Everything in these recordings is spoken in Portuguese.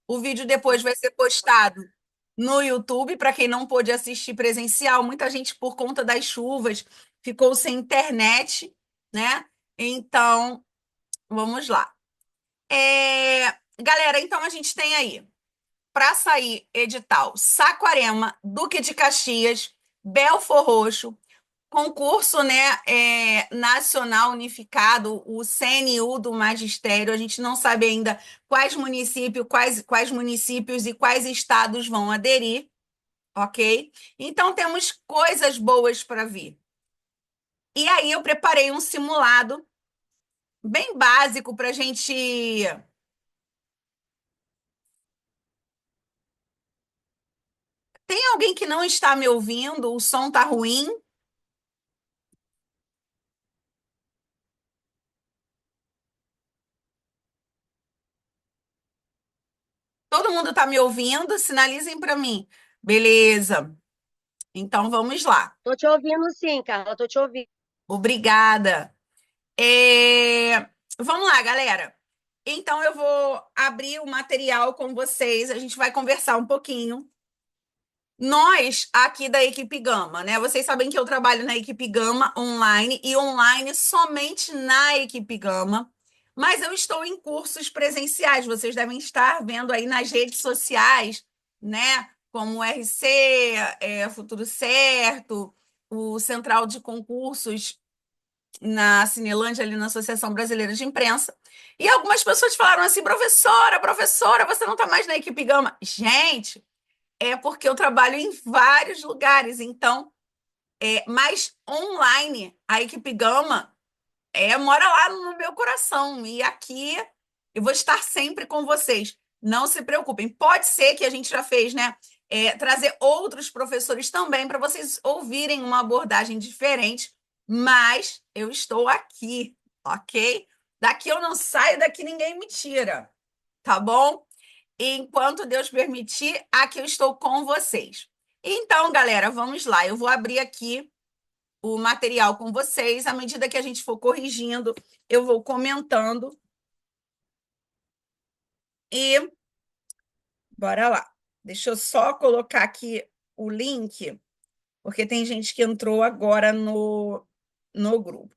O vídeo depois vai ser postado no YouTube para quem não pôde assistir presencial. Muita gente, por conta das chuvas, ficou sem internet, né? Então, vamos lá. Galera, então a gente tem aí, para sair edital, Saquarema, Duque de Caxias, Belfor Roxo, concurso, né, nacional unificado, o CNU do Magistério. A gente não sabe ainda quais municípios e quais estados vão aderir, ok? Então temos coisas boas para vir. E aí eu preparei um simulado bem básico para a gente. Tem alguém que não está me ouvindo? O som tá ruim? Todo mundo está me ouvindo? Sinalizem para mim. Beleza. Então vamos lá. Tô te ouvindo sim, Carla, tô te ouvindo. Obrigada. Vamos lá, galera. Então eu vou abrir o material com vocês. A gente vai conversar um pouquinho. Nós, aqui da equipe Gama, né? Vocês sabem que eu trabalho na equipe Gama online e online somente na equipe Gama, mas eu estou em cursos presenciais. Vocês devem estar vendo aí nas redes sociais, né? Como o RC, Futuro Certo, o Central de Concursos na Cinelândia, ali na Associação Brasileira de Imprensa. E algumas pessoas falaram assim: professora, você não está mais na equipe Gama. Gente, é porque eu trabalho em vários lugares, então, mas online, a equipe Gama mora lá no meu coração. E aqui eu vou estar sempre com vocês. Não se preocupem. Pode ser que a gente já fez, né? Trazer outros professores também para vocês ouvirem uma abordagem diferente, mas eu estou aqui, ok? Daqui eu não saio, daqui ninguém me tira, tá bom? Enquanto Deus permitir, aqui eu estou com vocês. Então, galera, vamos lá. Eu vou abrir aqui o material com vocês. À medida que a gente for corrigindo, eu vou comentando e bora lá. Deixa eu só colocar aqui o link, porque tem gente que entrou agora no grupo.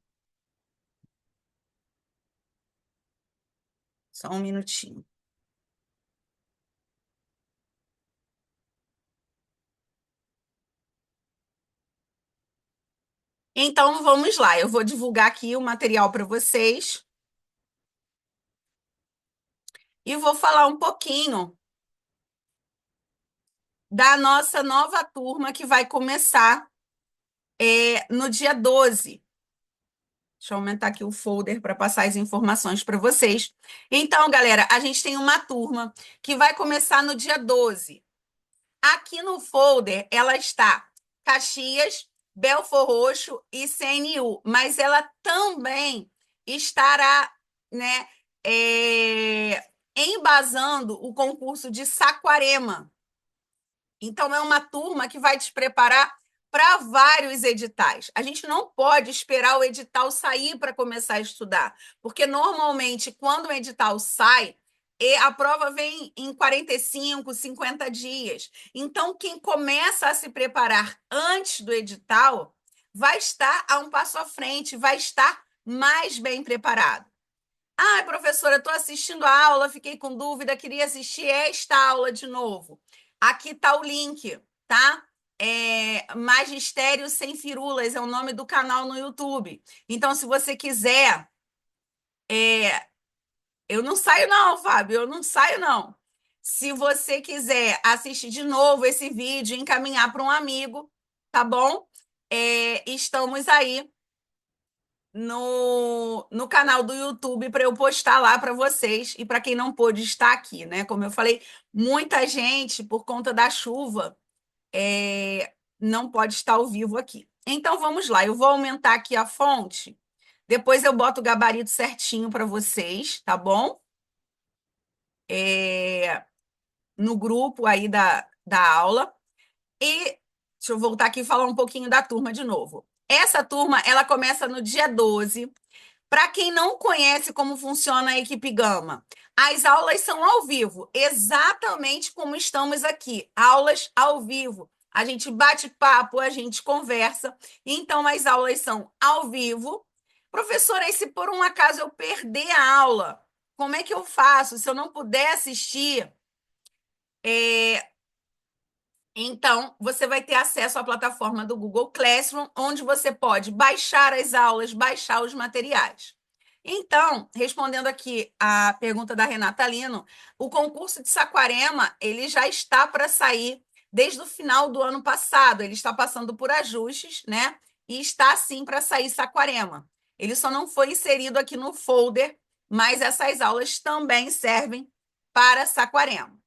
Só um minutinho. Então, vamos lá. Eu vou divulgar aqui o material para vocês e vou falar um pouquinho da nossa nova turma que vai começar no dia 12. Deixa eu aumentar aqui o folder para passar as informações para vocês. Então, galera, a gente tem uma turma que vai começar no dia 12. Aqui no folder, ela está Caxias, Belfor Roxo e CNU, mas ela também estará, né, embasando o concurso de Saquarema. Então, é uma turma que vai te preparar para vários editais. A gente não pode esperar o edital sair para começar a estudar, porque normalmente, quando o edital sai, a prova vem em 45, 50 dias. Então, quem começa a se preparar antes do edital vai estar a um passo à frente, vai estar mais bem preparado. Ah, professora, estou assistindo a aula, fiquei com dúvida, queria assistir esta aula de novo. Aqui está o link, tá? Magistério Sem Firulas é o nome do canal no YouTube. Então, se você quiser, eu não saio não, Fábio, eu não saio não. Se você quiser assistir de novo esse vídeo, encaminhar para um amigo, tá bom? Estamos aí no canal do YouTube para eu postar lá para vocês e para quem não pôde estar aqui, né? Como eu falei, muita gente, por conta da chuva, não pode estar ao vivo aqui. Então vamos lá, eu vou aumentar aqui a fonte, depois eu boto o gabarito certinho para vocês, tá bom? No grupo aí da aula. E deixa eu voltar aqui e falar um pouquinho da turma de novo. Essa turma, ela começa no dia 12. Para quem não conhece como funciona a equipe Gama, as aulas são ao vivo, exatamente como estamos aqui, aulas ao vivo. A gente bate papo, a gente conversa. Então, as aulas são ao vivo. Professora, e se por um acaso eu perder a aula, como é que eu faço? Se eu não puder assistir, então, você vai ter acesso à plataforma do Google Classroom, onde você pode baixar as aulas, baixar os materiais. Então, respondendo aqui a pergunta da Renata Lino, o concurso de Saquarema, ele já está para sair desde o final do ano passado. Ele está passando por ajustes, né? E está sim para sair Saquarema. Ele só não foi inserido aqui no folder, mas essas aulas também servem para Saquarema.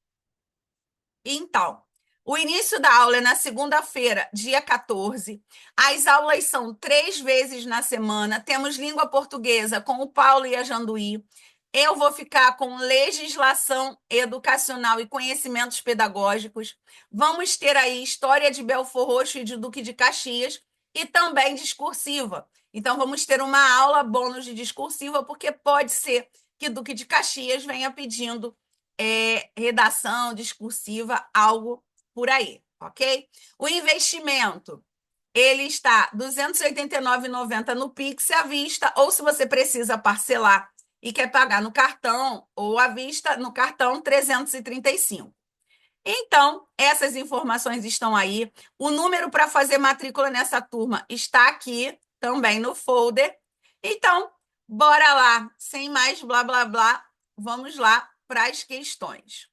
Então, o início da aula é na segunda-feira, dia 14. As aulas são 3 vezes na semana. Temos língua portuguesa com o Paulo e a Janduí. Eu vou ficar com legislação educacional e conhecimentos pedagógicos. Vamos ter aí história de Belford Roxo e de Duque de Caxias e também discursiva. Então, vamos ter uma aula bônus de discursiva, porque pode ser que Duque de Caxias venha pedindo redação discursiva, algo por aí, ok? O investimento, ele está R$ 289,90 no Pix à vista, ou se você precisa parcelar e quer pagar no cartão, ou à vista, no cartão, 335. Então, essas informações estão aí. O número para fazer matrícula nessa turma está aqui, também no folder. Então, bora lá, sem mais blá blá blá, vamos lá para as questões.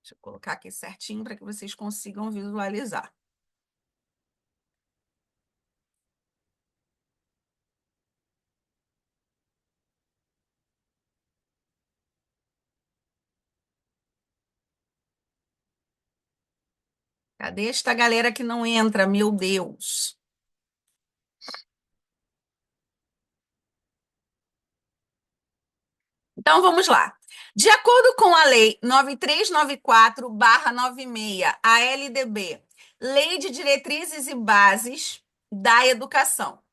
Deixa eu colocar aqui certinho para que vocês consigam visualizar. Cadê esta galera que não entra? Meu Deus. Então, vamos lá. De acordo com a Lei 9394/96, a LDB, Lei de Diretrizes e Bases da Educação,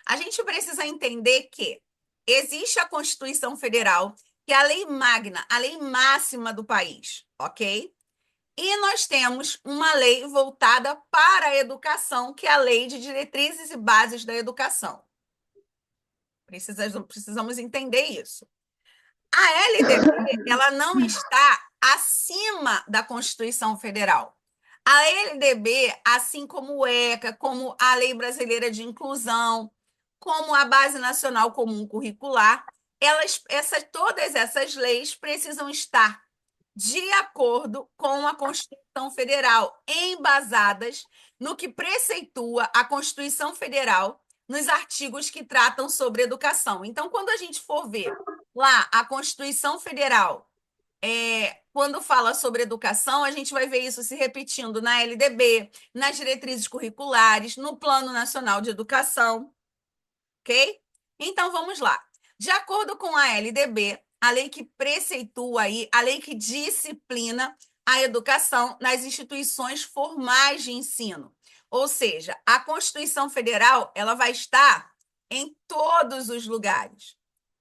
a gente precisa entender que existe a Constituição Federal, que é a lei magna, a lei máxima do país, ok? E nós temos uma lei voltada para a educação, que é a Lei de Diretrizes e Bases da Educação. Precisamos entender isso. A LDB, ela não está acima da Constituição Federal. A LDB, assim como o ECA, como a Lei Brasileira de Inclusão, como a Base Nacional Comum Curricular, todas essas leis precisam estar de acordo com a Constituição Federal, embasadas no que preceitua a Constituição Federal nos artigos que tratam sobre educação. Então, quando a gente for ver lá a Constituição Federal, quando fala sobre educação, a gente vai ver isso se repetindo na LDB, nas diretrizes curriculares, no Plano Nacional de Educação, ok? Então, vamos lá. De acordo com a LDB, a lei que preceitua aí, a lei que disciplina a educação nas instituições formais de ensino. Ou seja, a Constituição Federal, ela vai estar em todos os lugares.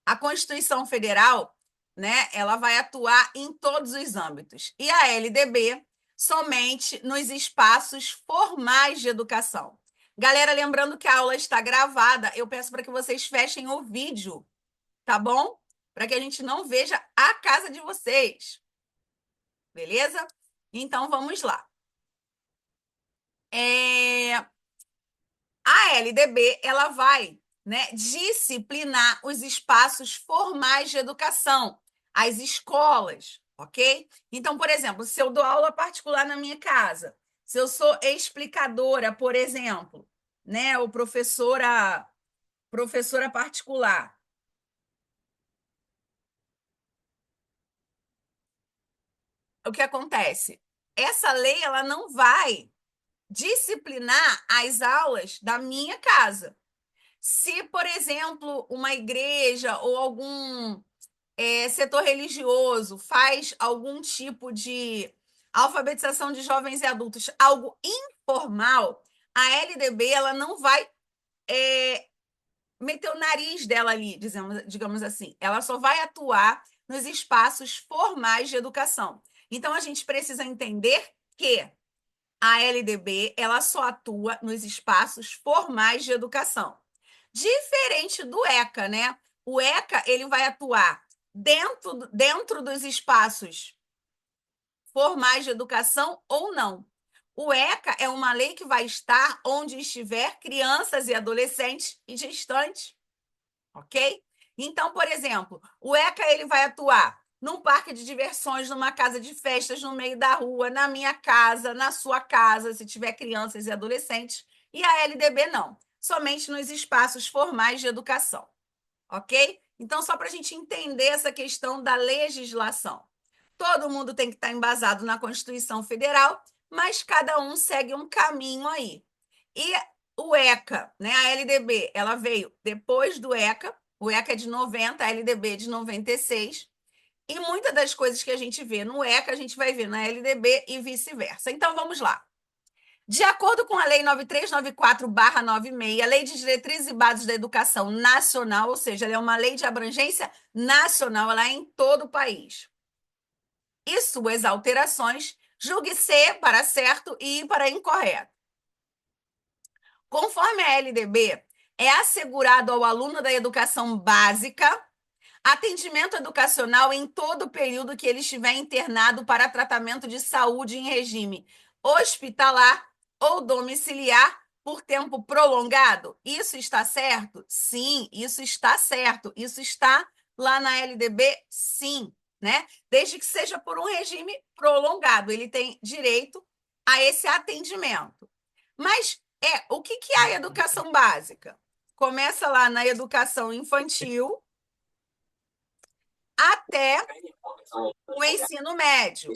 A Constituição Federal, né, ela vai atuar em todos os âmbitos. E a LDB somente nos espaços formais de educação. Galera, lembrando que a aula está gravada, eu peço para que vocês fechem o vídeo, tá bom? Para que a gente não veja a casa de vocês. Beleza? Então, vamos lá. A LDB, ela vai, né, disciplinar os espaços formais de educação, as escolas, ok? Então, por exemplo, se eu dou aula particular na minha casa, se eu sou explicadora, por exemplo, né, ou professora particular, o que acontece? Essa lei, ela não vai disciplinar as aulas da minha casa. Se, por exemplo, uma igreja ou algum setor religioso faz algum tipo de alfabetização de jovens e adultos, algo informal, a LDB ela não vai meter o nariz dela ali, digamos assim. Ela só vai atuar nos espaços formais de educação. Então, a gente precisa entender que a LDB ela só atua nos espaços formais de educação. Diferente do ECA, né? O ECA ele vai atuar dentro dos espaços formais de educação ou não. O ECA é uma lei que vai estar onde estiver crianças e adolescentes e gestantes, ok? Então, por exemplo, o ECA ele vai atuar num parque de diversões, numa casa de festas, no meio da rua, na minha casa, na sua casa, se tiver crianças e adolescentes, e a LDB não, somente nos espaços formais de educação, ok? Então, só para a gente entender essa questão da legislação. Todo mundo tem que estar embasado na Constituição Federal, mas cada um segue um caminho aí. E o ECA, né, a LDB, ela veio depois do ECA, o ECA é de 90, a LDB é de 96, e muitas das coisas que a gente vê no ECA, a gente vai ver na LDB e vice-versa. Então, vamos lá. De acordo com a Lei 9394/96, Lei de Diretrizes e Bases da Educação Nacional, ou seja, ela é uma lei de abrangência nacional, ela é em todo o país. E suas alterações, julgue ser para certo e para incorreto. Conforme a LDB, é assegurado ao aluno da educação básica atendimento educacional em todo o período que ele estiver internado para tratamento de saúde em regime hospitalar ou domiciliar por tempo prolongado. Isso está certo? Sim, isso está certo. Isso está lá na LDB? Sim, né? Desde que seja por um regime prolongado, ele tem direito a esse atendimento. Mas o que é a educação básica? Começa lá na educação infantil até o ensino médio,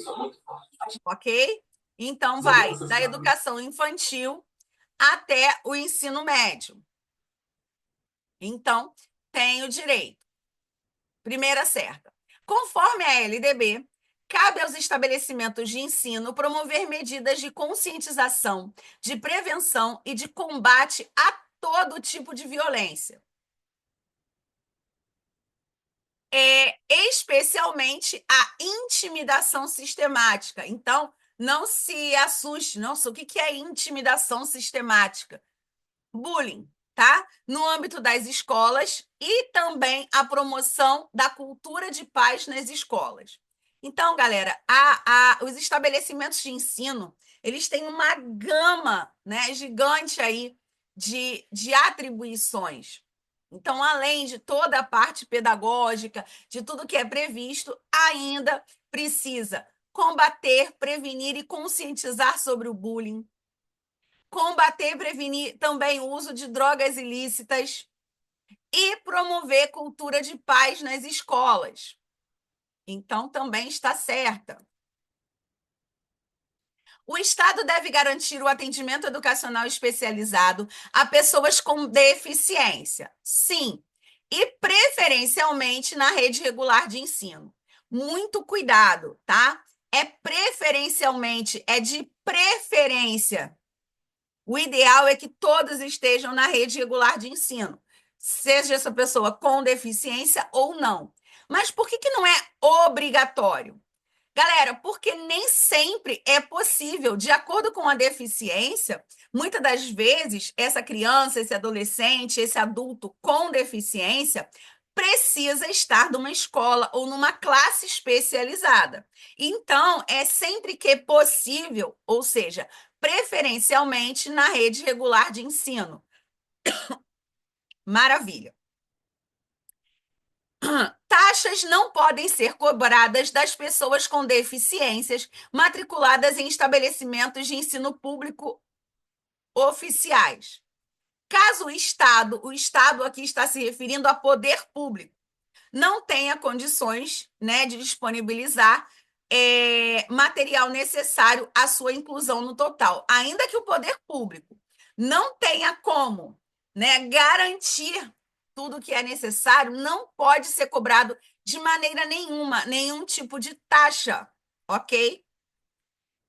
ok? Então, vai da educação infantil até o ensino médio. Então, tem o direito. Primeira certa. Conforme a LDB, cabe aos estabelecimentos de ensino promover medidas de conscientização, de prevenção e de combate a todo tipo de violência. Especialmente a intimidação sistemática. Então, não se assuste. Nossa, o que é intimidação sistemática? Bullying, tá? No âmbito das escolas e também a promoção da cultura de paz nas escolas. Então, galera, os estabelecimentos de ensino, eles têm uma gama, né, gigante aí de atribuições. Então, além de toda a parte pedagógica, de tudo que é previsto, ainda precisa combater, prevenir e conscientizar sobre o bullying, combater e prevenir também o uso de drogas ilícitas e promover cultura de paz nas escolas. Então, também está certa. O Estado deve garantir o atendimento educacional especializado a pessoas com deficiência. Sim, e preferencialmente na rede regular de ensino. Muito cuidado, tá? É preferencialmente, é de preferência. O ideal é que todos estejam na rede regular de ensino, seja essa pessoa com deficiência ou não. Mas por que não é obrigatório? Galera, porque nem sempre é possível, de acordo com a deficiência, muitas das vezes, essa criança, esse adolescente, esse adulto com deficiência precisa estar numa escola ou numa classe especializada. Então, é sempre que possível, ou seja, preferencialmente na rede regular de ensino. Maravilha. Taxas não podem ser cobradas das pessoas com deficiências matriculadas em estabelecimentos de ensino público oficiais. Caso o Estado aqui está se referindo a poder público, não tenha condições, né, de disponibilizar material necessário à sua inclusão no total, ainda que o poder público não tenha como, né, garantir tudo que é necessário, não pode ser cobrado de maneira nenhuma, nenhum tipo de taxa, ok?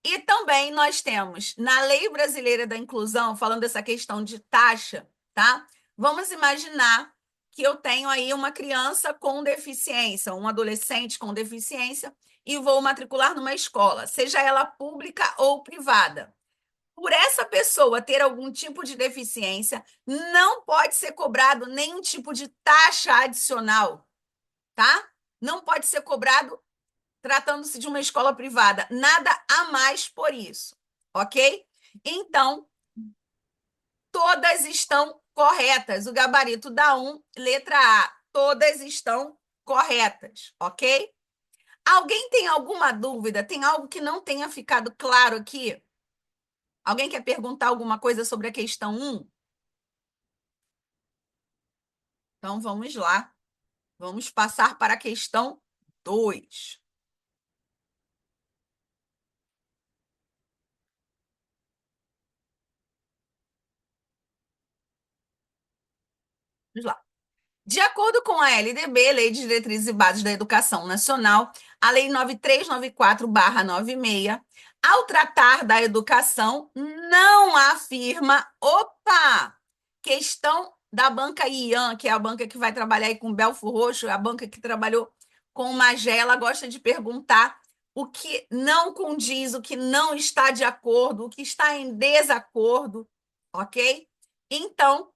E também nós temos na Lei Brasileira da Inclusão, falando dessa questão de taxa, tá? Vamos imaginar que eu tenho aí uma criança com deficiência, um adolescente com deficiência, e vou matricular numa escola, seja ela pública ou privada. Por essa pessoa ter algum tipo de deficiência, não pode ser cobrado nenhum tipo de taxa adicional, tá? Não pode ser cobrado tratando-se de uma escola privada, nada a mais por isso, ok? Então, todas estão corretas. O gabarito da 1, letra A, todas estão corretas, ok? Alguém tem alguma dúvida? Tem algo que não tenha ficado claro aqui? Alguém quer perguntar alguma coisa sobre a questão 1? Então, vamos lá. Vamos passar para a questão 2. Vamos lá. De acordo com a LDB, Lei de Diretrizes e Bases da Educação Nacional, a Lei 9394/96, ao tratar da educação, não afirma, questão da banca IAN, que é a banca que vai trabalhar aí com Belfo Roxo, a banca que trabalhou com o Magé, ela gosta de perguntar o que não condiz, o que não está de acordo, o que está em desacordo, ok? Então,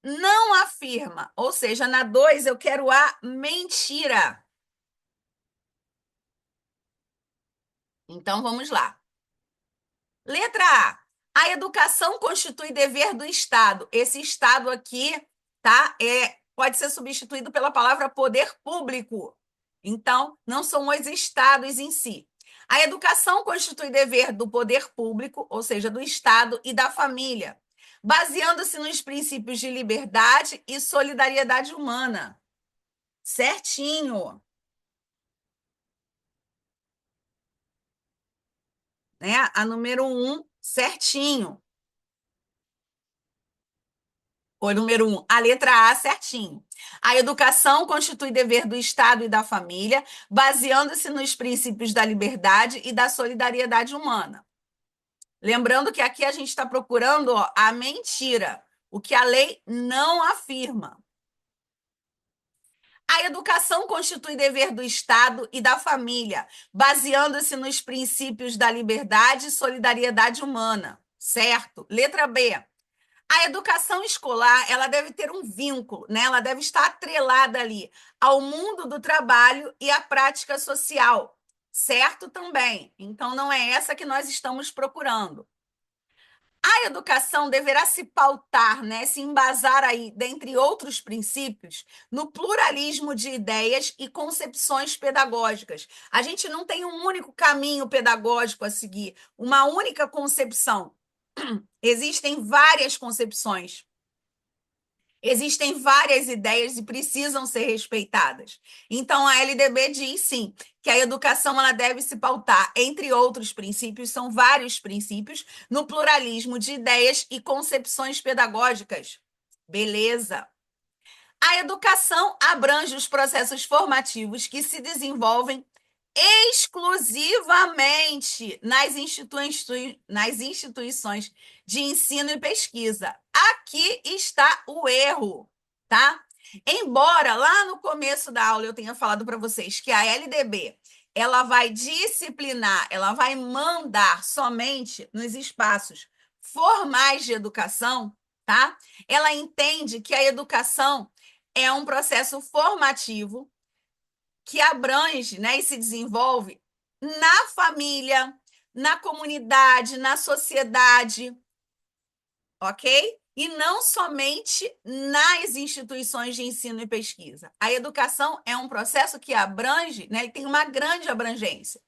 não afirma, ou seja, na 2 eu quero a mentira. Então vamos lá. Letra A. A educação constitui dever do Estado. Esse Estado aqui, tá? Pode ser substituído pela palavra poder público. Então, não são os estados em si. A educação constitui dever do poder público, ou seja, do Estado e da família, baseando-se nos princípios de liberdade e solidariedade humana. Certinho, né? A número 1, certinho. Foi número 1, a letra A, certinho. A educação constitui dever do Estado e da família, baseando-se nos princípios da liberdade e da solidariedade humana. Lembrando que aqui a gente está procurando, a mentira, o que a lei não afirma. A educação constitui dever do Estado e da família, baseando-se nos princípios da liberdade e solidariedade humana. Certo? Letra B. A educação escolar, ela deve ter um vínculo, né? Ela deve estar atrelada ali ao mundo do trabalho e à prática social, certo também. Então, não é essa que nós estamos procurando. A educação deverá se pautar, né, se embasar aí, dentre outros princípios, no pluralismo de ideias e concepções pedagógicas. A gente não tem um único caminho pedagógico a seguir, uma única concepção. Existem várias concepções. Existem várias ideias e precisam ser respeitadas. Então, a LDB diz, sim, que a educação ela deve se pautar, entre outros princípios, são vários princípios, no pluralismo de ideias e concepções pedagógicas. Beleza. A educação abrange os processos formativos que se desenvolvem exclusivamente nas instituições de ensino e pesquisa. Aqui está o erro, tá? Embora lá no começo da aula eu tenha falado para vocês que a LDB ela vai disciplinar, ela vai mandar somente nos espaços formais de educação, tá? Ela entende que a educação é um processo formativo que abrange, né, e se desenvolve na família, na comunidade, na sociedade, ok? E não somente nas instituições de ensino e pesquisa. A educação é um processo que abrange, né, ele tem uma grande abrangência.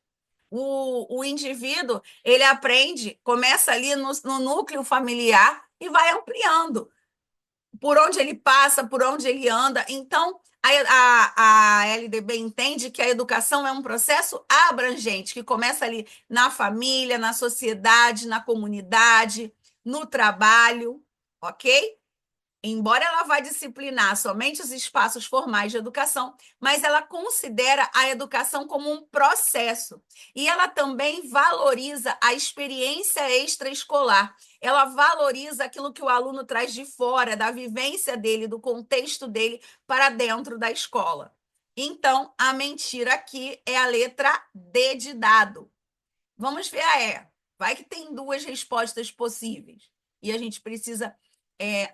O indivíduo, ele aprende, começa ali no núcleo familiar e vai ampliando por onde ele passa, por onde ele anda. Então, a LDB entende que a educação é um processo abrangente, que começa ali na família, na sociedade, na comunidade, no trabalho, ok? embora ela vá disciplinar somente os espaços formais de educação, mas ela considera a educação como um processo. E ela também valoriza a experiência extraescolar. Ela valoriza aquilo que o aluno traz de fora, da vivência dele, do contexto dele, para dentro da escola. Então, a mentira aqui é a letra D de dado. Vamos ver a E. Vai que tem duas respostas possíveis. E a gente precisa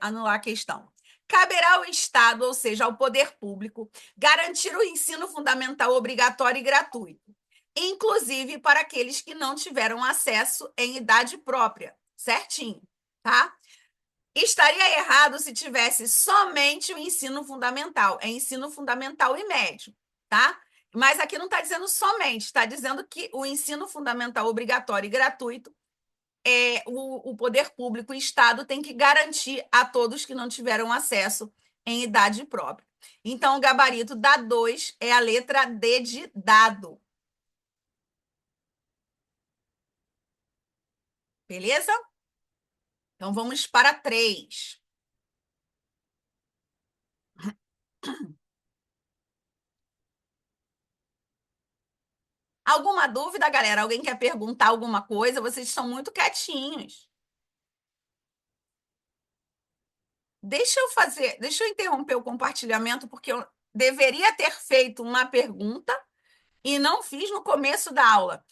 anular a questão. Caberá ao Estado, ou seja, ao poder público, garantir o ensino fundamental obrigatório e gratuito, inclusive para aqueles que não tiveram acesso em idade própria. Certinho, tá? Estaria errado se tivesse somente o ensino fundamental. É ensino fundamental e médio, tá? Mas aqui não está dizendo somente, está dizendo que o ensino fundamental obrigatório e gratuito o poder público, o Estado, tem que garantir a todos que não tiveram acesso em idade própria. Então, o gabarito da 2 é a letra D de dado. Beleza? Então, vamos para 3. Alguma dúvida, galera? Alguém quer perguntar alguma coisa? Vocês estão muito quietinhos. Deixa eu interromper o compartilhamento, porque eu deveria ter feito uma pergunta e não fiz no começo da aula.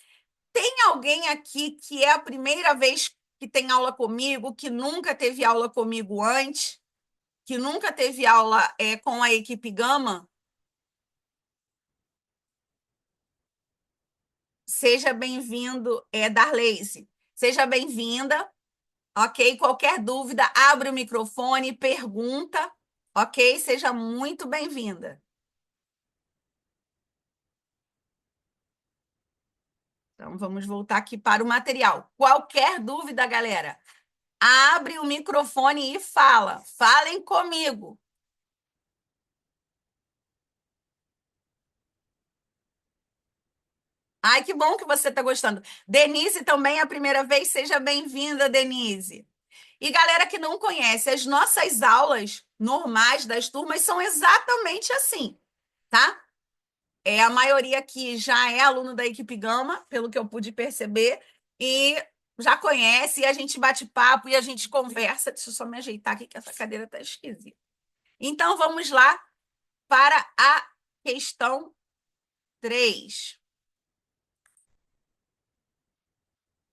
Tem alguém aqui que é a primeira vez que tem aula comigo, que nunca teve aula comigo antes, que nunca teve aula com a equipe Gama? Seja bem-vindo, Darleise. Seja bem-vinda, ok? Qualquer dúvida, abre o microfone, pergunta, ok? Seja muito bem-vinda. Então, vamos voltar aqui para o material. Qualquer dúvida, galera, abre o microfone e fala. Falem comigo. Ai, que bom que você está gostando. Denise também é a primeira vez, seja bem-vinda, Denise. E galera que não conhece, as nossas aulas normais das turmas são exatamente assim, tá? A maioria aqui já é aluno da equipe Gama, pelo que eu pude perceber, e já conhece, e a gente bate papo e a gente conversa. Deixa eu só me ajeitar aqui, que essa cadeira está esquisita. Então, vamos lá para a questão 3.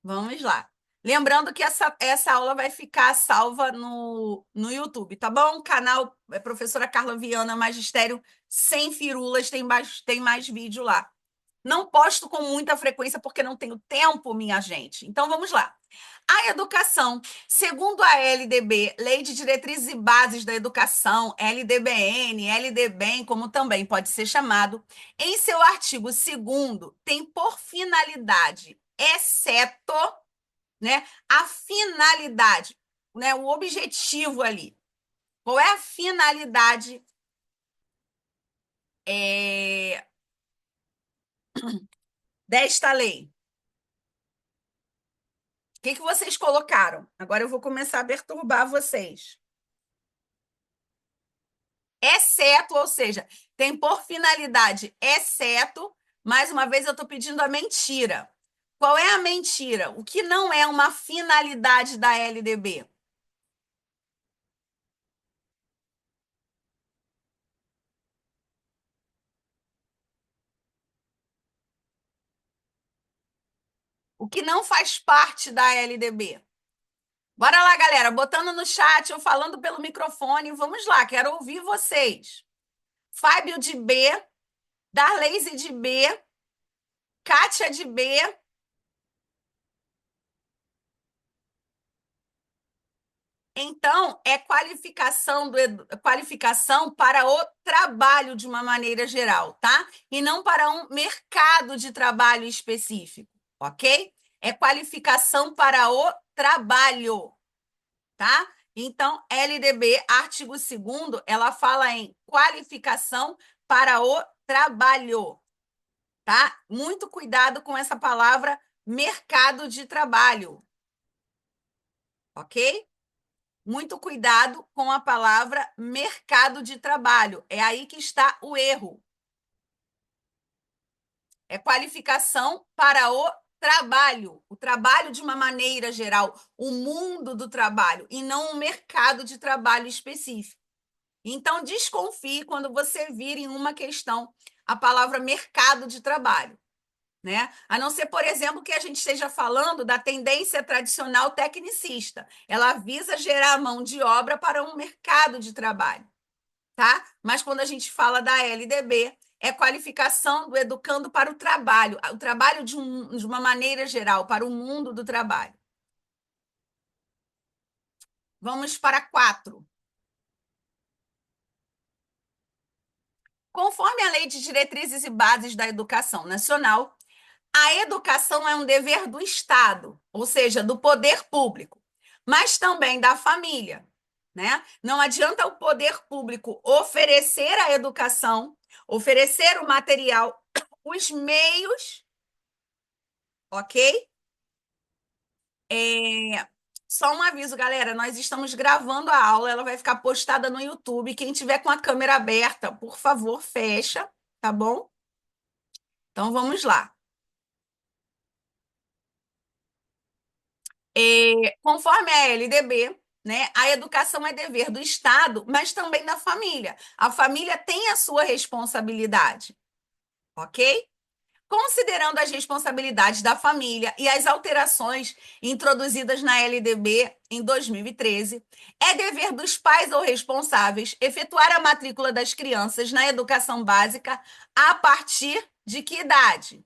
Vamos lá. Lembrando que essa aula vai ficar salva no YouTube, tá bom? Canal Professora Carla Viana Magistério Sem Firulas, tem mais vídeo lá. Não posto com muita frequência porque não tenho tempo, minha gente. Então vamos lá. A educação, segundo a LDB, Lei de Diretrizes e Bases da Educação, LDBN, LDBEM, como também pode ser chamado, em seu artigo 2º, tem por finalidade, exceto, né, a finalidade, né, o objetivo ali. Qual é a finalidade desta lei? O que vocês colocaram? Agora eu vou começar a perturbar vocês. Exceto, ou seja, tem por finalidade, exceto, mais uma vez eu estou pedindo a mentira. Qual é a mentira? O que não é uma finalidade da LDB? O que não faz parte da LDB? Bora lá, galera, botando no chat ou falando pelo microfone. Vamos lá, quero ouvir vocês. Fábio de B, Darleise de B, Kátia de B. Então, é qualificação para o trabalho de uma maneira geral, tá? E não para um mercado de trabalho específico, ok? É qualificação para o trabalho, tá? Então, LDB, artigo 2º, ela fala em qualificação para o trabalho, tá? Muito cuidado com essa palavra mercado de trabalho, ok? Muito cuidado com a palavra mercado de trabalho. É aí que está o erro. É qualificação para o trabalho de uma maneira geral, o mundo do trabalho, e não um mercado de trabalho específico. Então, desconfie quando você vir em uma questão a palavra mercado de trabalho, né? A não ser, por exemplo, que a gente esteja falando da tendência tradicional tecnicista. Ela visa gerar mão de obra para um mercado de trabalho, tá? Mas quando a gente fala da LDB, é qualificação do educando para o trabalho de uma maneira geral, para o mundo do trabalho. Vamos para 4. Conforme a Lei de Diretrizes e Bases da Educação Nacional, a educação é um dever do Estado, ou seja, do poder público, mas também da família, né? Não adianta o poder público oferecer a educação, oferecer o material, os meios, ok? Só um aviso, galera, nós estamos gravando a aula, ela vai ficar postada no YouTube. Quem tiver com a câmera aberta, por favor, fecha, tá bom? Então vamos lá. Conforme a LDB, né, a educação é dever do Estado, mas também da família. A família tem a sua responsabilidade, ok? Considerando as responsabilidades da família e as alterações introduzidas na LDB em 2013, é dever dos pais ou responsáveis efetuar a matrícula das crianças na educação básica a partir de que idade?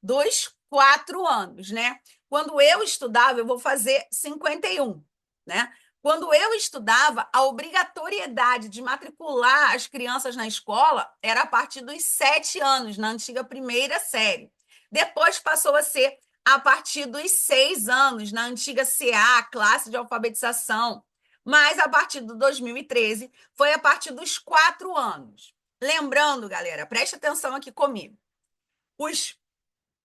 Dos 4 anos, né? Quando eu estudava, eu vou fazer 51, né? Quando eu estudava, a obrigatoriedade de matricular as crianças na escola era a partir dos 7 anos, na antiga primeira série. Depois passou a ser a partir dos 6 anos, na antiga CA, classe de alfabetização. Mas a partir do 2013, foi a partir dos 4 anos. Lembrando, galera, preste atenção aqui comigo. Os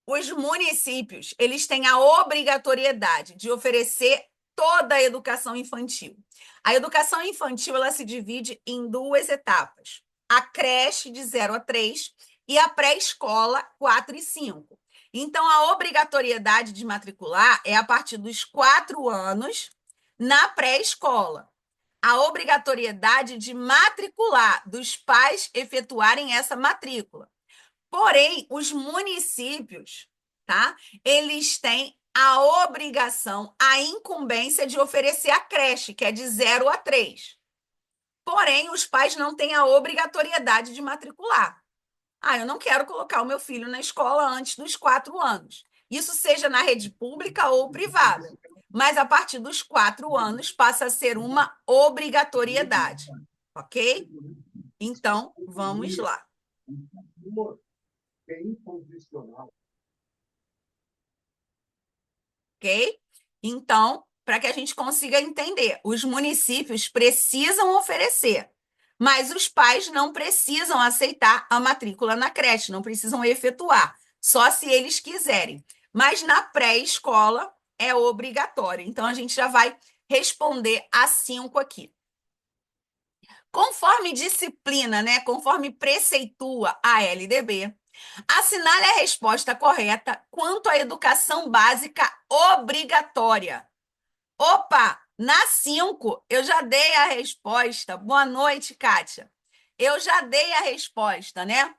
os municípios, eles têm a obrigatoriedade de oferecer toda a educação infantil. A educação infantil, ela se divide em duas etapas: a creche de 0 a 3 e a pré-escola 4 e 5. Então, a obrigatoriedade de matricular é a partir dos 4 anos na pré-escola. A obrigatoriedade de matricular, dos pais efetuarem essa matrícula. Porém, os municípios, tá? Eles têm a obrigação, a incumbência de oferecer a creche, que é de 0 a 3. Porém, os pais não têm a obrigatoriedade de matricular. Ah, eu não quero colocar o meu filho na escola antes dos 4 anos. Isso seja na rede pública ou privada. Mas a partir dos 4 anos passa a ser uma obrigatoriedade, ok? Então, vamos lá. Ok? Então, para que a gente consiga entender, os municípios precisam oferecer, mas os pais não precisam aceitar a matrícula na creche, não precisam efetuar, só se eles quiserem. Mas na pré-escola é obrigatório. Então, a gente já vai responder a 5 aqui. Conforme disciplina, né? Conforme preceitua a LDB, assinale a resposta correta quanto à educação básica obrigatória. Opa, na 5 eu já dei a resposta. Boa noite, Kátia. Eu já dei a resposta, né?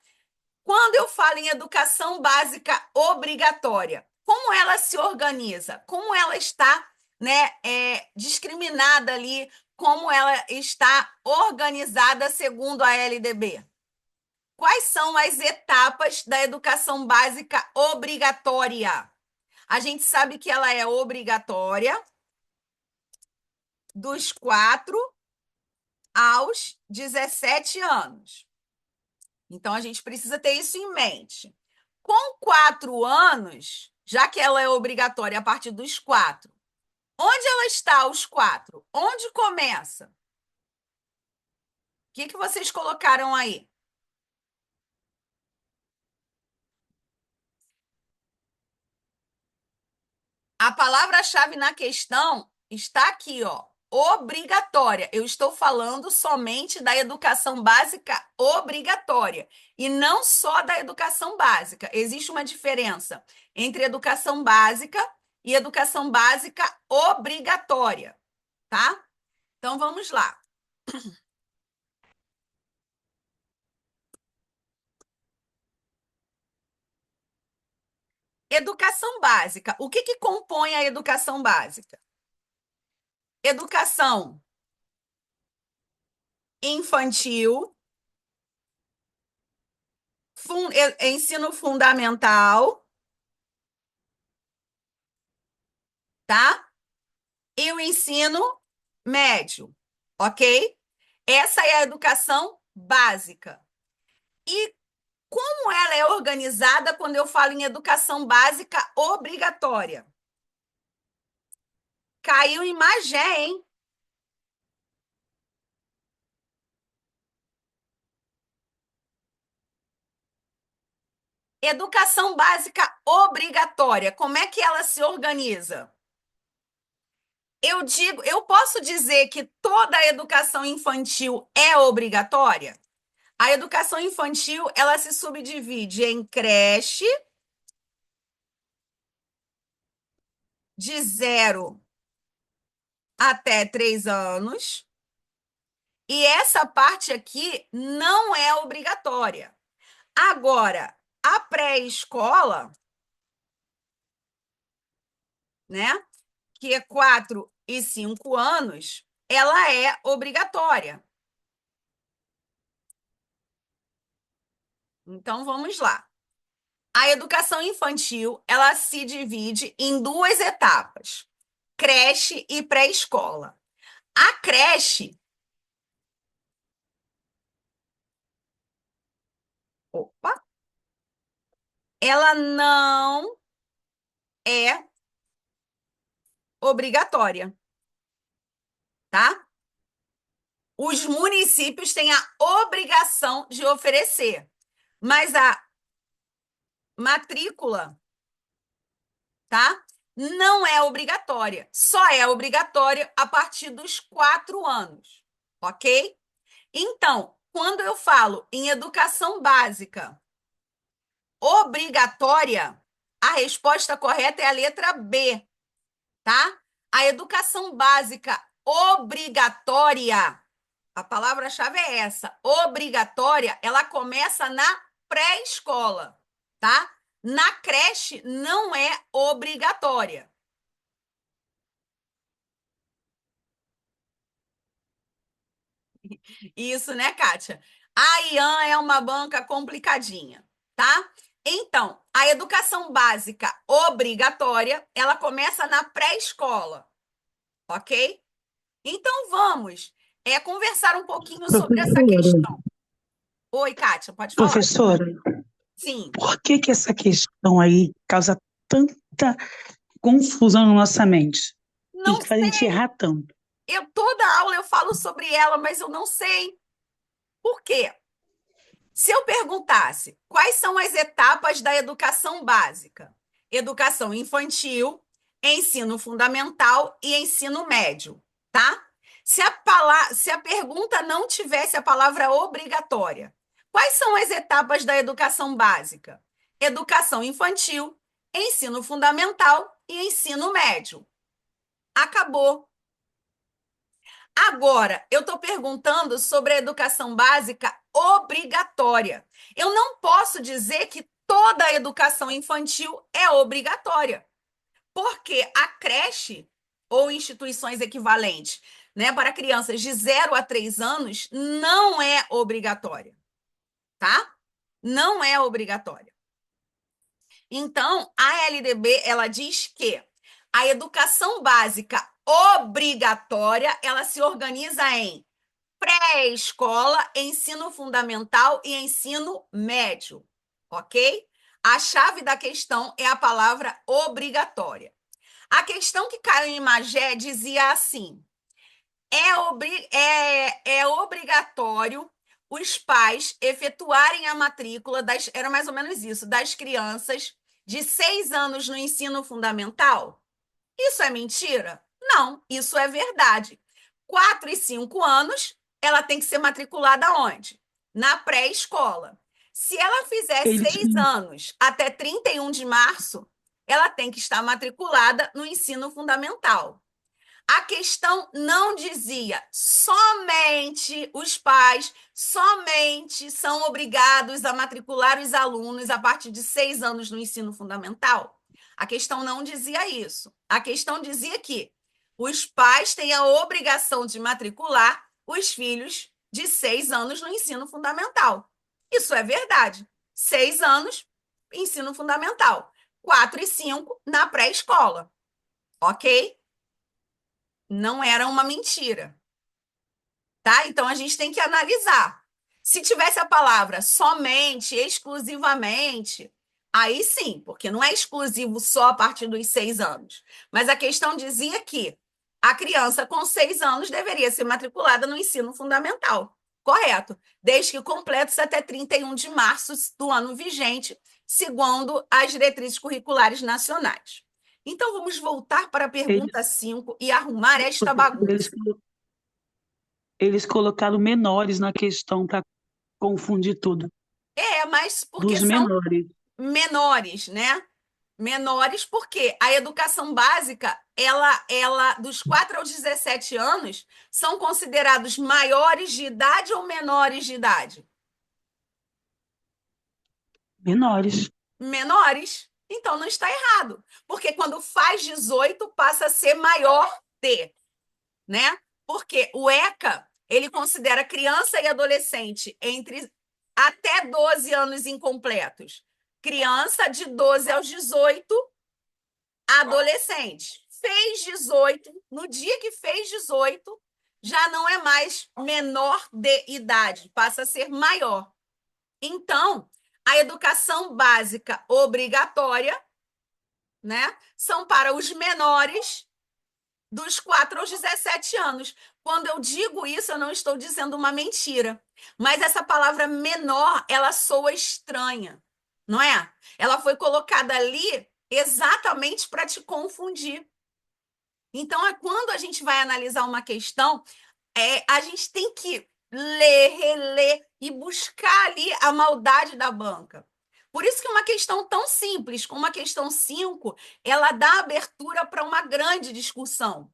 Quando eu falo em educação básica obrigatória, como ela se organiza? Como ela está, né, discriminada ali? Como ela está organizada segundo a LDB? Quais são as etapas da educação básica obrigatória? A gente sabe que ela é obrigatória dos 4 aos 17 anos. Então, a gente precisa ter isso em mente. Com 4 anos, já que ela é obrigatória a partir dos 4, onde ela está aos 4? Onde começa? O que vocês colocaram aí? A palavra-chave na questão está aqui, ó. obrigatória. Eu estou falando somente da educação básica obrigatória e não só da educação básica. Existe uma diferença entre educação básica e educação básica obrigatória, tá? Então vamos lá. Educação básica. O que compõe a educação básica? Educação infantil, ensino fundamental, tá? E o ensino médio, ok? Essa é a educação básica. E como ela é organizada quando eu falo em educação básica obrigatória? Caiu em Magé, hein? Educação básica obrigatória, como é que ela se organiza? Eu posso dizer que toda a educação infantil é obrigatória? A educação infantil, ela se subdivide em creche, de 0 até 3 anos, e essa parte aqui não é obrigatória. Agora, a pré-escola, né, que é 4 e 5 anos, ela é obrigatória. Então, vamos lá. A educação infantil, ela se divide em 2 etapas: creche e pré-escola. A creche, opa, ela não é obrigatória, tá? Os municípios têm a obrigação de oferecer, mas a matrícula, tá? Não é obrigatória. Só é obrigatória a partir dos 4 anos, ok? Então, quando eu falo em educação básica obrigatória, a resposta correta é a letra B, tá? A educação básica obrigatória, a palavra-chave é essa, obrigatória, ela começa na pré-escola, tá? Na creche não é obrigatória. Isso, né, Kátia? A IAN é uma banca complicadinha, tá? Então, a educação básica obrigatória, ela começa na pré-escola, ok? Então, vamos conversar um pouquinho sobre essa Professora, questão. Oi, Kátia, pode falar. professora, Sim, por que que essa questão aí causa tanta confusão na nossa mente e não faz a gente sei. errar tanto? Toda aula eu falo sobre ela, mas eu não sei por quê. Se eu perguntasse quais são as etapas da educação básica? Educação infantil, ensino fundamental e ensino médio, tá? Se a pergunta não tivesse a palavra obrigatória, quais são as etapas da educação básica? Educação infantil, ensino fundamental e ensino médio. Acabou. Agora, eu estou perguntando sobre a educação básica obrigatória. Eu não posso dizer que toda a educação infantil é obrigatória, porque a creche ou instituições equivalentes, né, para crianças de 0 a 3 anos não é obrigatória, tá? Não é obrigatória. Então, a LDB, ela diz que a educação básica obrigatória, ela se organiza em pré-escola, ensino fundamental e ensino médio, ok? A chave da questão é a palavra obrigatória. A questão que caiu em Magé dizia assim: é obrigatório os pais efetuarem a matrícula era mais ou menos isso, das crianças de 6 anos no ensino fundamental? Isso é mentira? Não, isso é verdade. 4 e 5 anos, ela tem que ser matriculada onde? Na pré-escola. Se ela fizer Eles, 6 anos até 31 de março, ela tem que estar matriculada no ensino fundamental. A questão não dizia somente os pais, somente são obrigados a matricular os alunos a partir de 6 anos no ensino fundamental. A questão não dizia isso. A questão dizia que os pais têm a obrigação de matricular os filhos de 6 anos no ensino fundamental. Isso é verdade. 6 anos, ensino fundamental. 4 e 5 na pré-escola. Ok? Não era uma mentira, tá? Então a gente tem que analisar. Se tivesse a palavra somente, exclusivamente, aí sim, porque não é exclusivo só a partir dos 6 anos. Mas a questão dizia que a criança com 6 anos deveria ser matriculada no ensino fundamental, correto? Desde que completos até 31 de março do ano vigente, segundo as diretrizes curriculares nacionais. Então, vamos voltar para a eles, pergunta 5 e arrumar esta eles, bagunça. eles colocaram menores na questão para confundir tudo. Mas porque Dos são menores. menores, né? Menores porque a educação básica, dos 4 aos 17 anos, são considerados maiores de idade ou menores de idade? Menores. Menores. Então não está errado, porque quando faz 18 passa a ser maior de, né? Porque o ECA, ele considera criança e adolescente entre até 12 anos incompletos. Criança de 12 aos 18, adolescente. Fez 18, no dia que fez 18, já não é mais menor de idade, passa a ser maior. Então, a educação básica obrigatória, né, são para os menores dos 4 aos 17 anos. Quando eu digo isso, eu não estou dizendo uma mentira. Mas essa palavra menor, ela soa estranha, não é? Ela foi colocada ali exatamente para te confundir. Então, quando a gente vai analisar uma questão, a gente tem que ler, reler e buscar ali a maldade da banca. Por isso que uma questão tão simples, como a questão 5, ela dá abertura para uma grande discussão.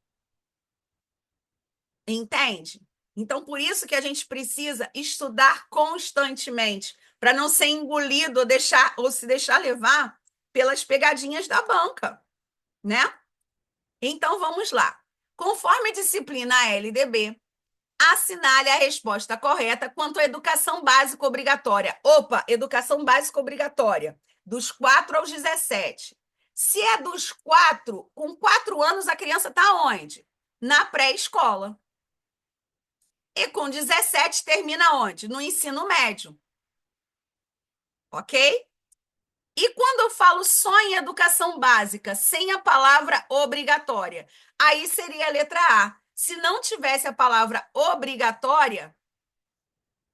Entende? Então, por isso que a gente precisa estudar constantemente, para não ser engolido ou se deixar levar pelas pegadinhas da banca, né? Então, vamos lá. Conforme a disciplina LDB, assinale a resposta correta quanto à educação básica obrigatória. Opa, educação básica obrigatória, dos 4 aos 17. Se é dos 4, com 4 anos a criança está onde? Na pré-escola. E com 17 termina onde? No ensino médio. Ok? E quando eu falo só em educação básica, sem a palavra obrigatória, aí seria a letra A. Se não tivesse a palavra obrigatória,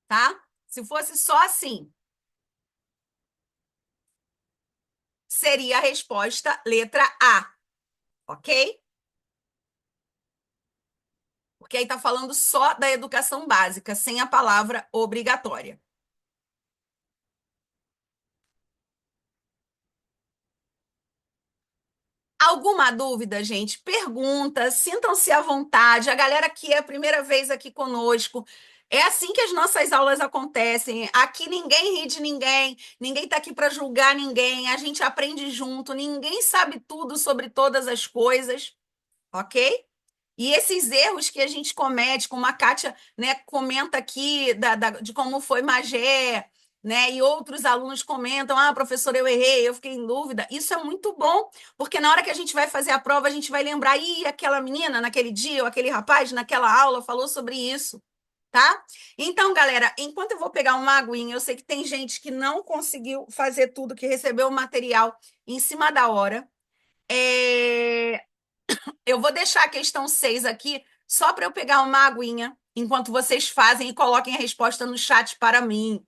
tá? Se fosse só assim, seria a resposta letra A, ok? Porque aí está falando só da educação básica, sem a palavra obrigatória. Alguma dúvida, gente? Pergunta, sintam-se à vontade. A galera que é a primeira vez aqui conosco, é assim que as nossas aulas acontecem. Aqui ninguém ri de ninguém, ninguém está aqui para julgar ninguém, a gente aprende junto, ninguém sabe tudo sobre todas as coisas, ok? E esses erros que a gente comete, como a Kátia, né, comenta aqui de como foi Magé, né, e outros alunos comentam, professor, eu errei, eu fiquei em dúvida. Isso é muito bom, porque na hora que a gente vai fazer a prova, a gente vai lembrar, aquela menina naquele dia, ou aquele rapaz naquela aula falou sobre isso, tá? Então, galera, enquanto eu vou pegar uma aguinha, eu sei que tem gente que não conseguiu fazer tudo, que recebeu o material em cima da hora. É, eu vou deixar a questão 6 aqui, só para eu pegar uma aguinha, enquanto vocês fazem e coloquem a resposta no chat para mim.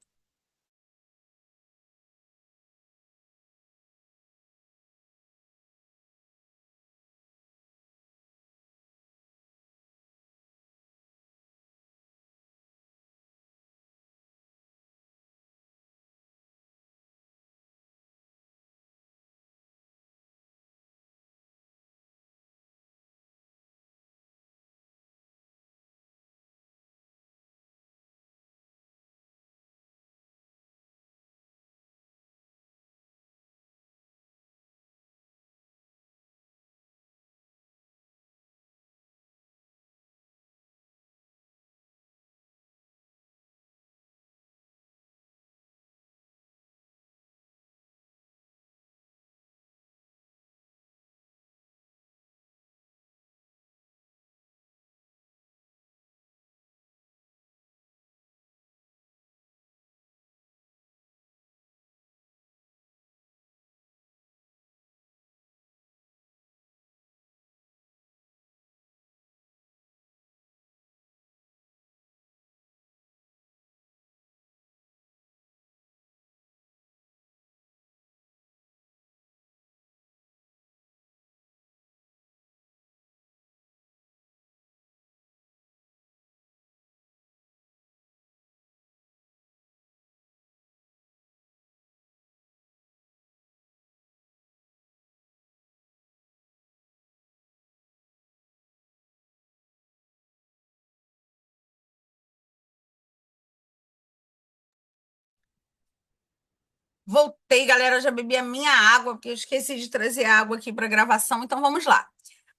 Voltei, galera, já bebi a minha água, porque eu esqueci de trazer água aqui para gravação, então vamos lá.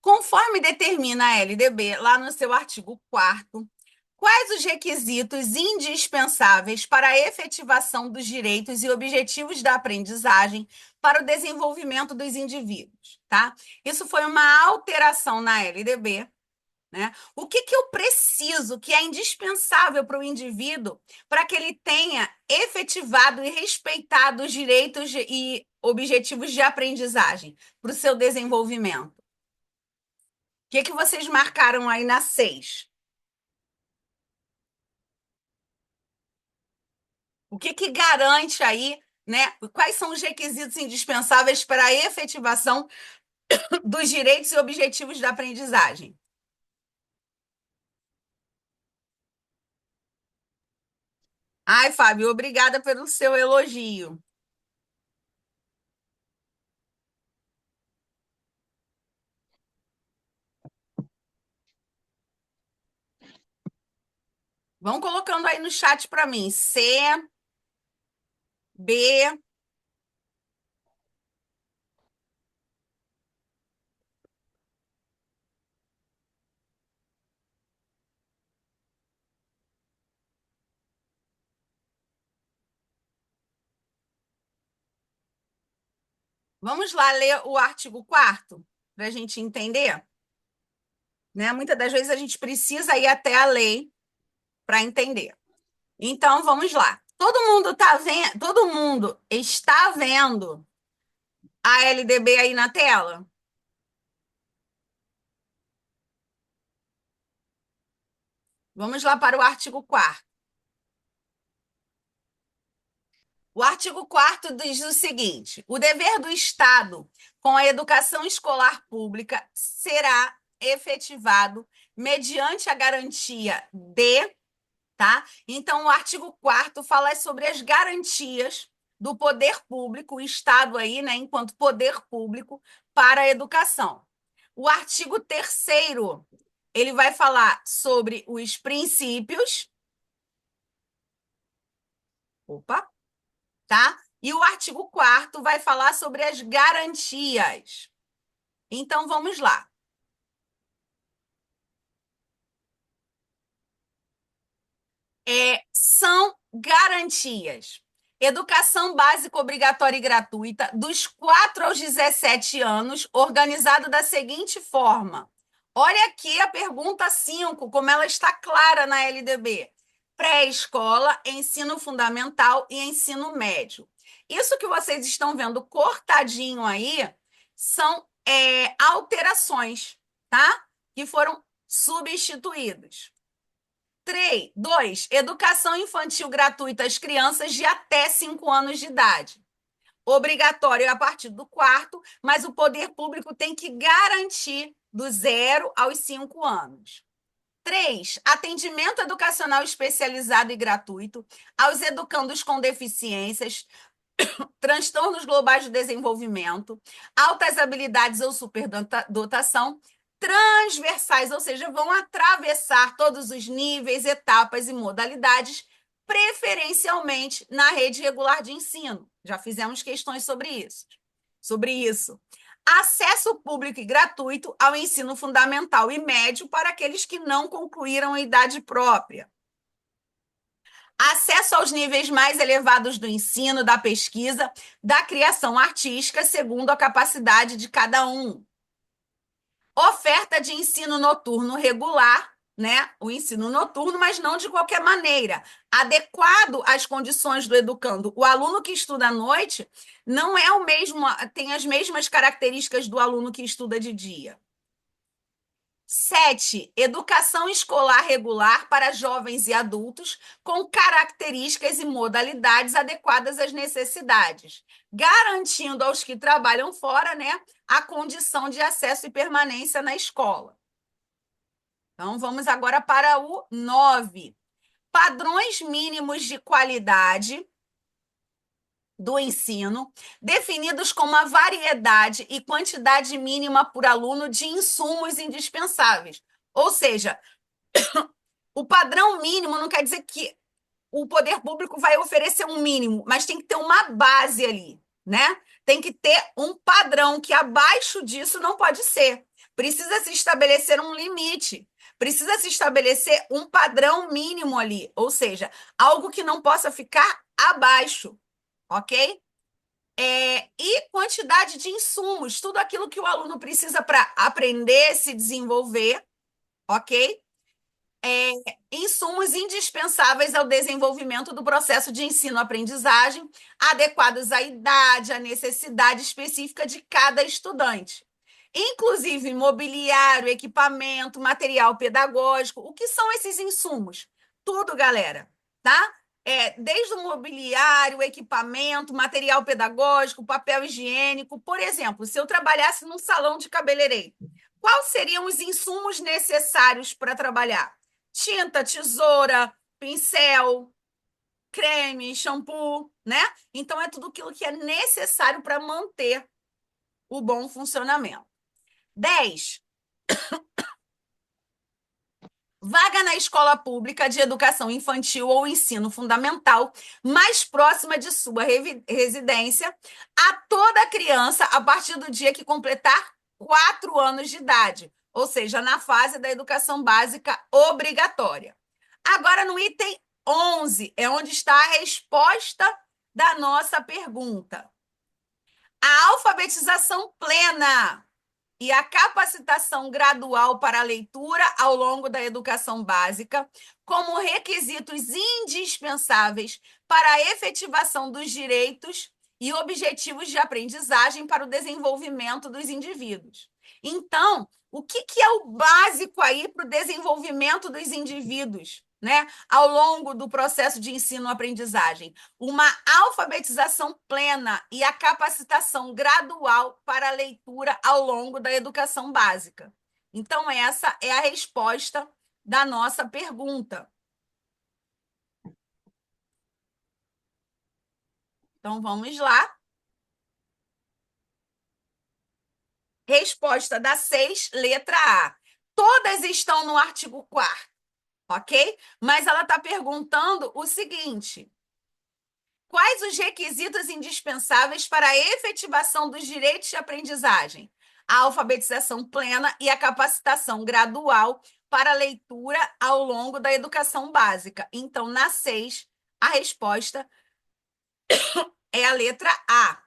Conforme determina a LDB, lá no seu artigo 4º, quais os requisitos indispensáveis para a efetivação dos direitos e objetivos da aprendizagem para o desenvolvimento dos indivíduos, tá? Isso foi uma alteração na LDB, né? O que que eu preciso, que é indispensável para o indivíduo, para que ele tenha efetivado e respeitado os direitos e objetivos de aprendizagem para o seu desenvolvimento? O que que vocês marcaram aí na 6? O que que garante aí, né? Quais são os requisitos indispensáveis para a efetivação dos direitos e objetivos da aprendizagem? Ai, Fábio, obrigada pelo seu elogio. Vão colocando aí no chat para mim. C, B. Vamos lá ler o artigo 4º para a gente entender, né? Muitas das vezes a gente precisa ir até a lei para entender. Então, vamos lá. Todo mundo tá vendo, todo mundo está vendo a LDB aí na tela? Vamos lá para o artigo 4º. O artigo 4º diz o seguinte: o dever do Estado com a educação escolar pública será efetivado mediante a garantia de, tá? Então, o artigo 4º fala sobre as garantias do poder público, o Estado aí, né, enquanto poder público para a educação. O artigo 3º, ele vai falar sobre os princípios, opa, tá? E o artigo 4º vai falar sobre as garantias. Então, vamos lá. São garantias. Educação básica obrigatória e gratuita dos 4 aos 17 anos, organizado da seguinte forma. Olha aqui a pergunta 5, como ela está clara na LDB. Pré-escola, ensino fundamental e ensino médio. Isso que vocês estão vendo cortadinho aí são alterações, tá? Que foram substituídas. 2. Educação infantil gratuita às crianças de até 5 anos de idade. Obrigatório a partir do 4º, mas o poder público tem que garantir do 0 aos 5 anos. 3. Atendimento educacional especializado e gratuito aos educandos com deficiências, transtornos globais do desenvolvimento, altas habilidades ou superdotação, transversais, ou seja, vão atravessar todos os níveis, etapas e modalidades, preferencialmente na rede regular de ensino. Já fizemos questões sobre isso. Acesso público e gratuito ao ensino fundamental e médio para aqueles que não concluíram a idade própria. Acesso aos níveis mais elevados do ensino, da pesquisa, da criação artística, segundo a capacidade de cada um. Oferta de ensino noturno regular, né? O ensino noturno, mas não de qualquer maneira. Adequado às condições do educando. O aluno que estuda à noite não é o mesmo, tem as mesmas características do aluno que estuda de dia. 7. Educação escolar regular para jovens e adultos com características e modalidades adequadas às necessidades, garantindo aos que trabalham fora, né, a condição de acesso e permanência na escola. Então, vamos agora para o 9. Padrões mínimos de qualidade do ensino, definidos como a variedade e quantidade mínima por aluno de insumos indispensáveis. Ou seja, o padrão mínimo não quer dizer que o poder público vai oferecer um mínimo, mas tem que ter uma base ali, né? Tem que ter um padrão que abaixo disso não pode ser. Precisa se estabelecer um limite, precisa se estabelecer um padrão mínimo ali, ou seja, algo que não possa ficar abaixo, ok? E quantidade de insumos, tudo aquilo que o aluno precisa para aprender, se desenvolver, ok? Insumos indispensáveis ao desenvolvimento do processo de ensino-aprendizagem, adequados à idade, à necessidade específica de cada estudante. Inclusive mobiliário, equipamento, material pedagógico. O que são esses insumos? Tudo, galera, tá? Desde o mobiliário, equipamento, material pedagógico, papel higiênico. Por exemplo, se eu trabalhasse num salão de cabeleireiro, quais seriam os insumos necessários para trabalhar? Tinta, tesoura, pincel, creme, shampoo, né? Então, é tudo aquilo que é necessário para manter o bom funcionamento. 10. Vaga na escola pública de educação infantil ou ensino fundamental mais próxima de sua residência a toda criança a partir do dia que completar 4 anos de idade, ou seja, na fase da educação básica obrigatória. Agora, no item 11, é onde está a resposta da nossa pergunta. A alfabetização plena e a capacitação gradual para a leitura ao longo da educação básica, como requisitos indispensáveis para a efetivação dos direitos e objetivos de aprendizagem para o desenvolvimento dos indivíduos. Então, o que é o básico aí para o desenvolvimento dos indivíduos, né, ao longo do processo de ensino-aprendizagem? Uma alfabetização plena e a capacitação gradual para a leitura ao longo da educação básica. Então, essa é a resposta da nossa pergunta. Então, vamos lá. Resposta da 6, letra A. Todas estão no artigo 4º, ok? Mas ela está perguntando o seguinte: quais os requisitos indispensáveis para a efetivação dos direitos de aprendizagem? A alfabetização plena e a capacitação gradual para a leitura ao longo da educação básica. Então, na 6, a resposta é a letra A.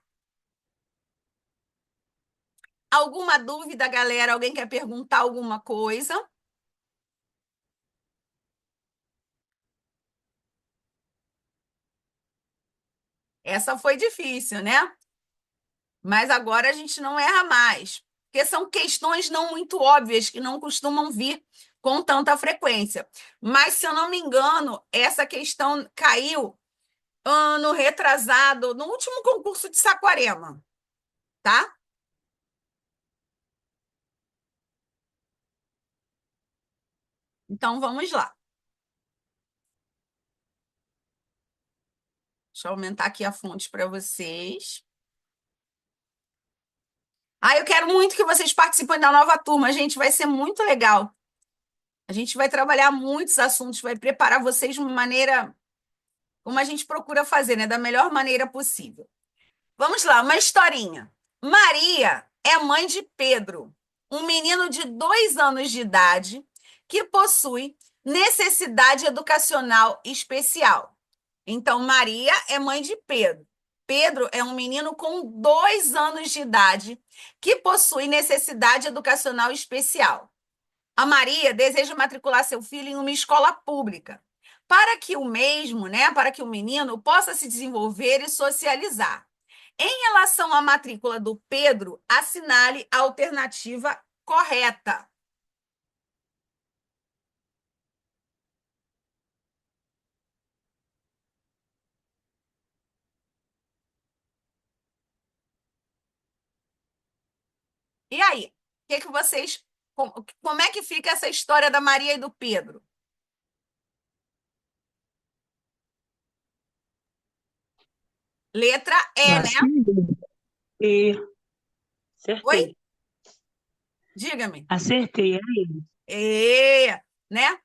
Alguma dúvida, galera? Alguém quer perguntar alguma coisa? Essa foi difícil, né? Mas agora a gente não erra mais, porque são questões não muito óbvias que não costumam vir com tanta frequência. Mas, se eu não me engano, essa questão caiu ano retrasado, no último concurso de Saquarema, tá? Então, vamos lá. Deixa eu aumentar aqui a fonte para vocês. Eu quero muito que vocês participem da nova turma, gente, vai ser muito legal. A gente vai trabalhar muitos assuntos, vai preparar vocês de uma maneira como a gente procura fazer, né? Da melhor maneira possível. Vamos lá, uma historinha. Maria é mãe de Pedro, um menino de 2 anos de idade que possui necessidade educacional especial. Então, Maria é mãe de Pedro. Pedro é um menino com 2 anos de idade que possui necessidade educacional especial. A Maria deseja matricular seu filho em uma escola pública, para que o mesmo, né, para que o menino possa se desenvolver e socializar. Em relação à matrícula do Pedro, assinale a alternativa correta. E aí, o que vocês, como é que fica essa história da Maria e do Pedro? Letra E, né? E Oi? acertei. Diga-me. Acertei aí. Né?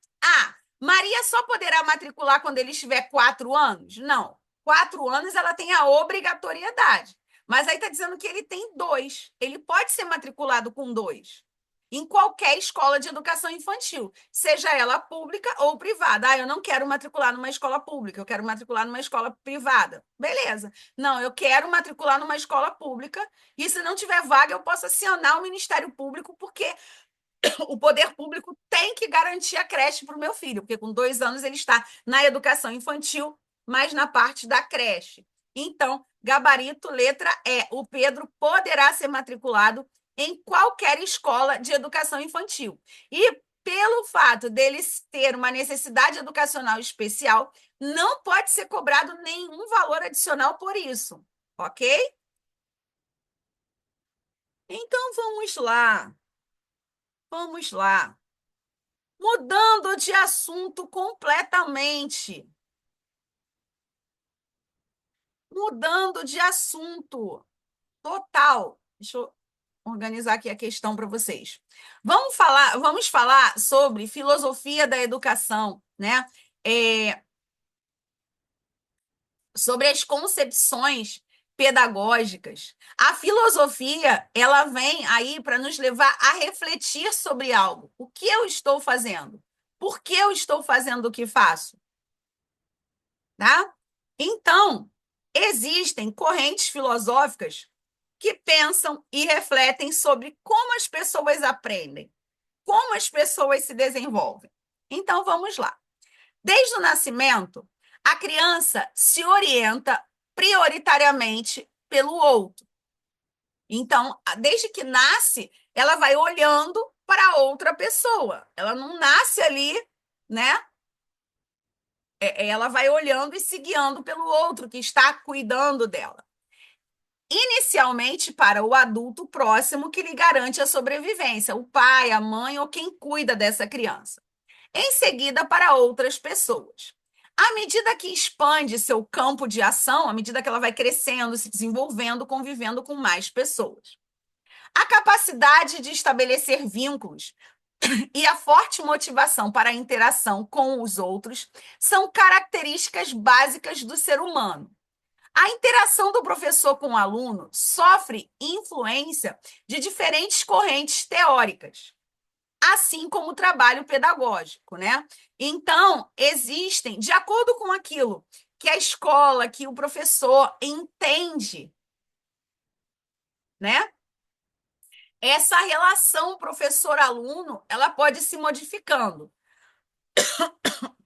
Maria só poderá matricular quando ele estiver 4 anos? Não. 4 anos ela tem a obrigatoriedade. Mas aí está dizendo que ele tem 2. Ele pode ser matriculado com 2 em qualquer escola de educação infantil, seja ela pública ou privada. Ah, eu não quero matricular numa escola pública, eu quero matricular numa escola privada. Beleza. Não, eu quero matricular numa escola pública e se não tiver vaga, eu posso acionar o Ministério Público, porque o poder público tem que garantir a creche para o meu filho, porque com 2 anos ele está na educação infantil, mas na parte da creche. Então, gabarito, letra E. O Pedro poderá ser matriculado em qualquer escola de educação infantil. E pelo fato dele ter uma necessidade educacional especial, não pode ser cobrado nenhum valor adicional por isso, ok? Então, vamos lá. Vamos lá. Mudando de assunto completamente. Mudando de assunto total. Deixa eu organizar aqui a questão para vocês. Vamos falar sobre filosofia da educação, né? Sobre as concepções pedagógicas. A filosofia, ela vem aí para nos levar a refletir sobre algo. O que eu estou fazendo? Por que eu estou fazendo o que faço? Tá? Então, existem correntes filosóficas que pensam e refletem sobre como as pessoas aprendem, como as pessoas se desenvolvem. Então, vamos lá. Desde o nascimento, a criança se orienta prioritariamente pelo outro. Então, desde que nasce, ela vai olhando para outra pessoa. Ela não nasce ali, né? Ela vai olhando e se guiando pelo outro que está cuidando dela. Inicialmente para o adulto próximo que lhe garante a sobrevivência, o pai, a mãe ou quem cuida dessa criança. Em seguida, para outras pessoas. À medida que expande seu campo de ação, à medida que ela vai crescendo, se desenvolvendo, convivendo com mais pessoas. A capacidade de estabelecer vínculos e a forte motivação para a interação com os outros são características básicas do ser humano. A interação do professor com o aluno sofre influência de diferentes correntes teóricas, assim como o trabalho pedagógico, né? Então, existem, de acordo com aquilo que a escola, que o professor entende, né? Essa relação professor-aluno, ela pode se modificando.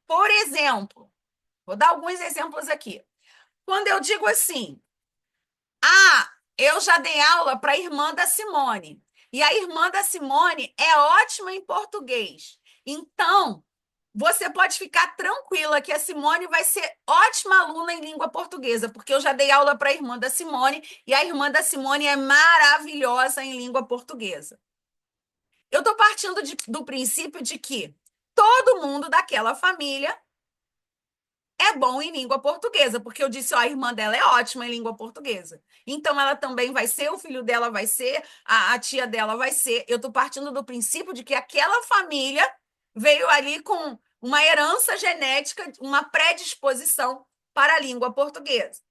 Por exemplo, vou dar alguns exemplos aqui. Quando eu digo assim, eu já dei aula para a irmã da Simone, e a irmã da Simone é ótima em português. Então, você pode ficar tranquila que a Simone vai ser ótima aluna em língua portuguesa, porque eu já dei aula para a irmã da Simone, e a irmã da Simone é maravilhosa em língua portuguesa. Eu estou partindo do princípio de que todo mundo daquela família é bom em língua portuguesa, porque eu disse, ó, a irmã dela é ótima em língua portuguesa. Então, ela também vai ser, o filho dela vai ser, a tia dela vai ser. Eu estou partindo do princípio de que aquela família veio ali com uma herança genética, uma predisposição para a língua portuguesa.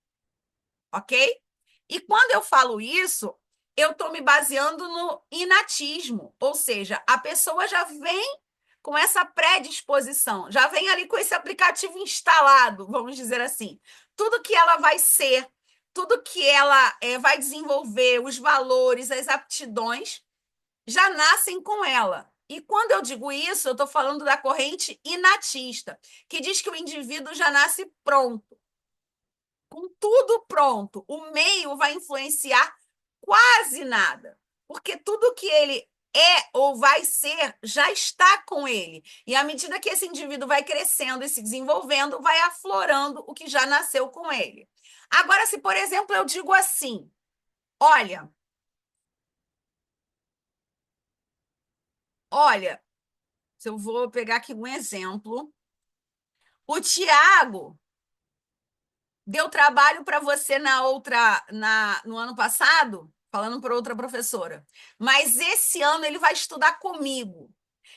Ok? E quando eu falo isso, eu estou me baseando no inatismo, ou seja, a pessoa já vem com essa predisposição, já vem ali com esse aplicativo instalado, vamos dizer assim. Tudo que ela vai ser, tudo que ela vai desenvolver, os valores, as aptidões, já nascem com ela. E quando eu digo isso, eu estou falando da corrente inatista, que diz que o indivíduo já nasce pronto, com tudo pronto. O meio vai influenciar quase nada, porque tudo que ele é ou vai ser já está com ele. E à medida que esse indivíduo vai crescendo e se desenvolvendo, vai aflorando o que já nasceu com ele. Agora, se, por exemplo, eu digo assim, olha, se eu vou pegar aqui um exemplo, o Tiago deu trabalho para você no ano passado, falando para outra professora. Mas esse ano ele vai estudar comigo.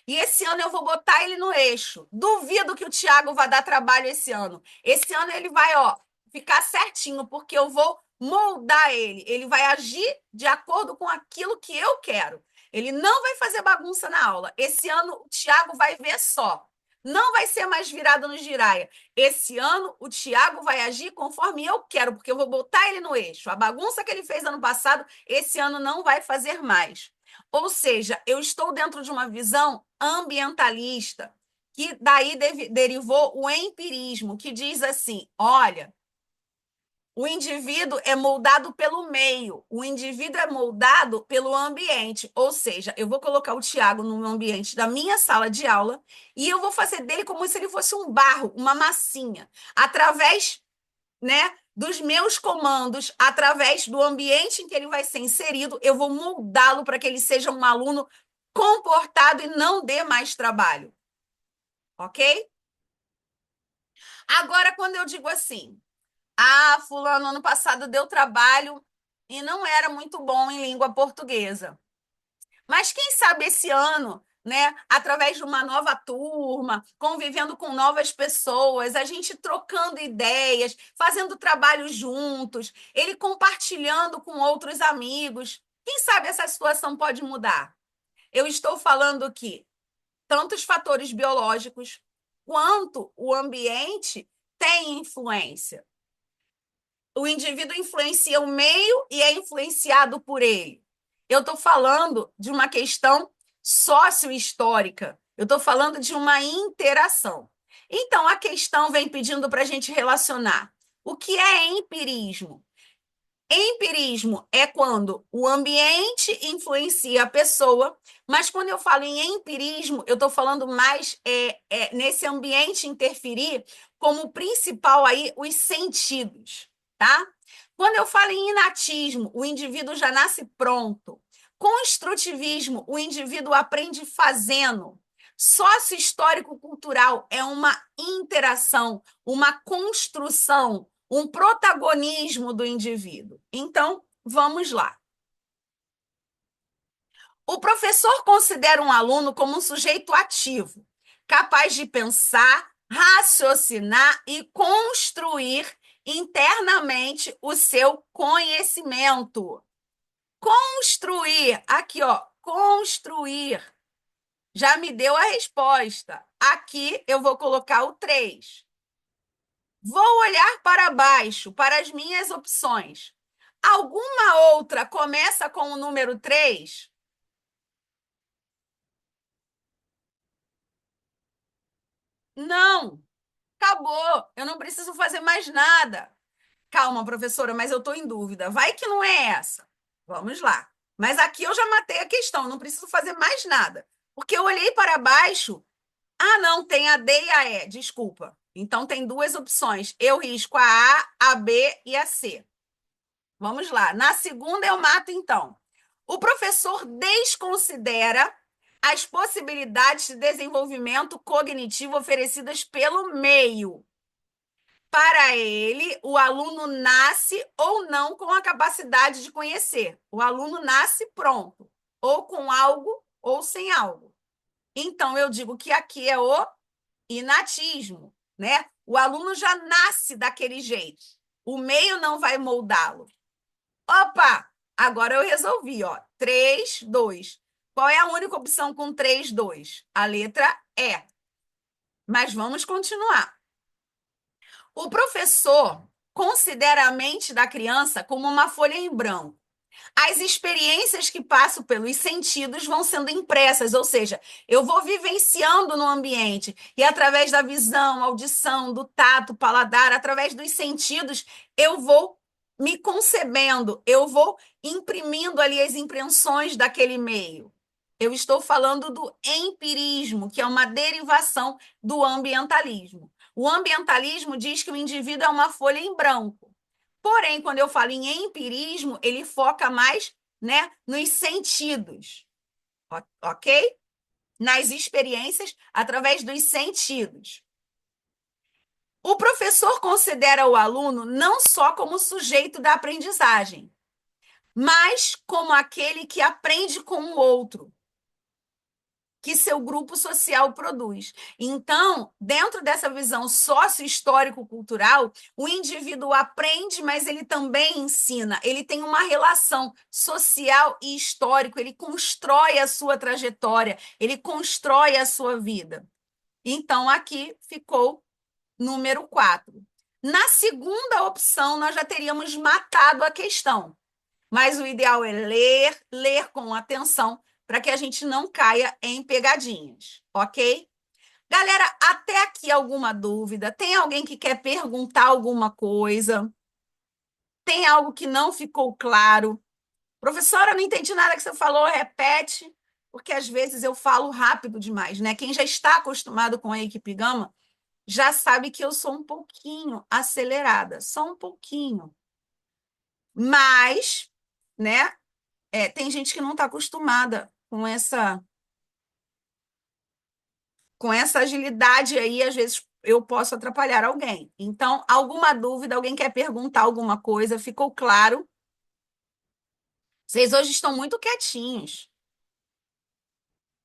E esse ano eu vou botar ele no eixo. Duvido que o Thiago vai dar trabalho esse ano. Esse ano ele vai, ó, ficar certinho, porque eu vou moldar ele. Ele vai agir de acordo com aquilo que eu quero. Ele não vai fazer bagunça na aula. Esse ano o Thiago vai ver só. Não vai ser mais virado no giraia. Esse ano o Thiago vai agir conforme eu quero, porque eu vou botar ele no eixo. A bagunça que ele fez ano passado, esse ano não vai fazer mais. Ou seja, eu estou dentro de uma visão ambientalista, que daí derivou o empirismo, que diz assim: olha, o indivíduo é moldado pelo meio, o indivíduo é moldado pelo ambiente. Ou seja, eu vou colocar o Tiago no ambiente da minha sala de aula e eu vou fazer dele como se ele fosse um barro, uma massinha, através, né, dos meus comandos, através do ambiente em que ele vai ser inserido, eu vou moldá-lo para que ele seja um aluno comportado e não dê mais trabalho. Ok? Agora, quando eu digo assim, fulano ano passado deu trabalho e não era muito bom em língua portuguesa. Mas quem sabe esse ano, né, através de uma nova turma, convivendo com novas pessoas, a gente trocando ideias, fazendo trabalho juntos, ele compartilhando com outros amigos, quem sabe essa situação pode mudar? Eu estou falando que tanto os fatores biológicos quanto o ambiente têm influência. O indivíduo influencia o meio e é influenciado por ele. Eu estou falando de uma questão sócio-histórica. Eu estou falando de uma interação. Então, a questão vem pedindo para a gente relacionar. O que é empirismo? Empirismo é quando o ambiente influencia a pessoa, mas quando eu falo em empirismo, eu estou falando mais nesse ambiente interferir como principal aí os sentidos, tá? Quando eu falo em inatismo, o indivíduo já nasce pronto. Construtivismo, o indivíduo aprende fazendo. Sócio-histórico-cultural é uma interação, uma construção, um protagonismo do indivíduo. Então, vamos lá. O professor considera um aluno como um sujeito ativo, capaz de pensar, raciocinar e construir internamente o seu conhecimento. Construir, aqui, ó, construir. Já me deu a resposta. Aqui eu vou colocar o 3. Vou olhar para baixo, para as minhas opções. Alguma outra começa com o número 3? Não. Acabou. Eu não preciso fazer mais nada. Calma, professora, mas eu estou em dúvida. Vai que não é essa. Vamos lá. Mas aqui eu já matei a questão, não preciso fazer mais nada. Porque eu olhei para baixo. Não, tem a D e a E, desculpa. Então tem duas opções. Eu risco a B e a C. Vamos lá. Na segunda eu mato, então. O professor desconsidera as possibilidades de desenvolvimento cognitivo oferecidas pelo meio. Para ele, o aluno nasce ou não com a capacidade de conhecer. O aluno nasce pronto, ou com algo ou sem algo. Então, eu digo que aqui é o inatismo, né? O aluno já nasce daquele jeito. O meio não vai moldá-lo. Opa! Agora eu resolvi, ó. 3, 2. Qual é a única opção com 3, 2? A letra E. Mas vamos continuar. O professor considera a mente da criança como uma folha em branco. As experiências que passo pelos sentidos vão sendo impressas, ou seja, eu vou vivenciando no ambiente e através da visão, audição, do tato, paladar, através dos sentidos, eu vou me concebendo, eu vou imprimindo ali as impressões daquele meio. Eu estou falando do empirismo, que é uma derivação do ambientalismo. O ambientalismo diz que o indivíduo é uma folha em branco. Porém, quando eu falo em empirismo, ele foca mais, né, nos sentidos, ok? Nas experiências através dos sentidos. O professor considera o aluno não só como sujeito da aprendizagem, mas como aquele que aprende com o outro. que seu grupo social produz. Então, dentro dessa visão sócio-histórico-cultural, o indivíduo aprende, mas ele também ensina. Ele tem uma relação social e histórico, ele constrói a sua trajetória, ele constrói a sua vida. Então, aqui ficou número 4. Na segunda opção, nós já teríamos matado a questão. Mas o ideal é ler com atenção, para que a gente não caia em pegadinhas, ok? Galera, até aqui alguma dúvida? Tem alguém que quer perguntar alguma coisa? Tem algo que não ficou claro? Professora, não entendi nada que você falou, repete, porque às vezes eu falo rápido demais, né? Quem já está acostumado com a equipe Gama já sabe que eu sou um pouquinho acelerada, só um pouquinho. Mas, né? Tem gente que não está acostumada com essa agilidade aí, às vezes eu posso atrapalhar alguém. Então, alguma dúvida, alguém quer perguntar alguma coisa? Ficou claro? Vocês hoje estão muito quietinhos.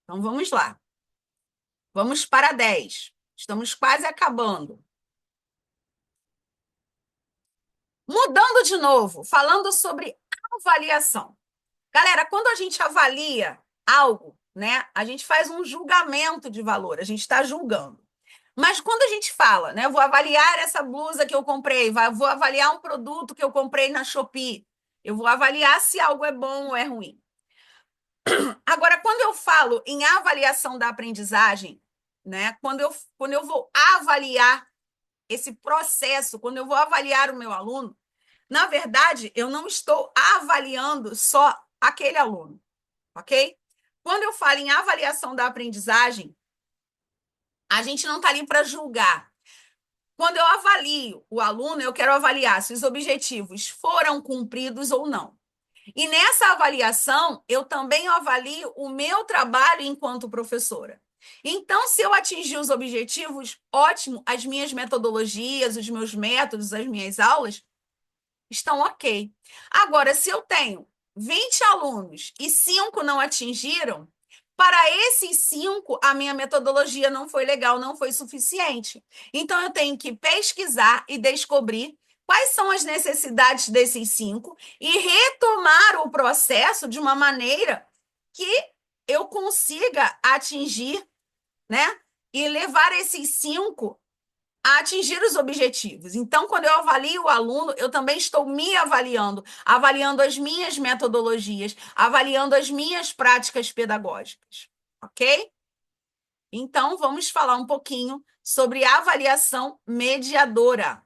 Então, vamos lá. Vamos para 10. Estamos quase acabando. Mudando de novo, falando sobre avaliação. Galera, quando a gente avalia algo, né, a gente faz um julgamento de valor, a gente está julgando. Mas quando a gente fala, né, eu vou avaliar essa blusa que eu comprei, vou avaliar um produto que eu comprei na Shopee, eu vou avaliar se algo é bom ou é ruim. Agora, quando eu falo em avaliação da aprendizagem, né, quando eu vou avaliar esse processo, quando eu vou avaliar o meu aluno, na verdade, eu não estou avaliando só aquele aluno, ok? Quando eu falo em avaliação da aprendizagem, a gente não está ali para julgar. Quando eu avalio o aluno, eu quero avaliar se os objetivos foram cumpridos ou não. E nessa avaliação, eu também avalio o meu trabalho enquanto professora. Então, se eu atingir os objetivos, ótimo, as minhas metodologias, os meus métodos, as minhas aulas estão ok. Agora, se eu tenho 20 alunos e 5 não atingiram, para esses 5, a minha metodologia não foi legal, não foi suficiente. Então, eu tenho que pesquisar e descobrir quais são as necessidades desses 5 e retomar o processo de uma maneira que eu consiga atingir, né? E levar esses 5 a atingir os objetivos. Então, quando eu avalio o aluno, eu também estou me avaliando, avaliando as minhas metodologias, avaliando as minhas práticas pedagógicas, ok? Então, vamos falar um pouquinho sobre avaliação mediadora.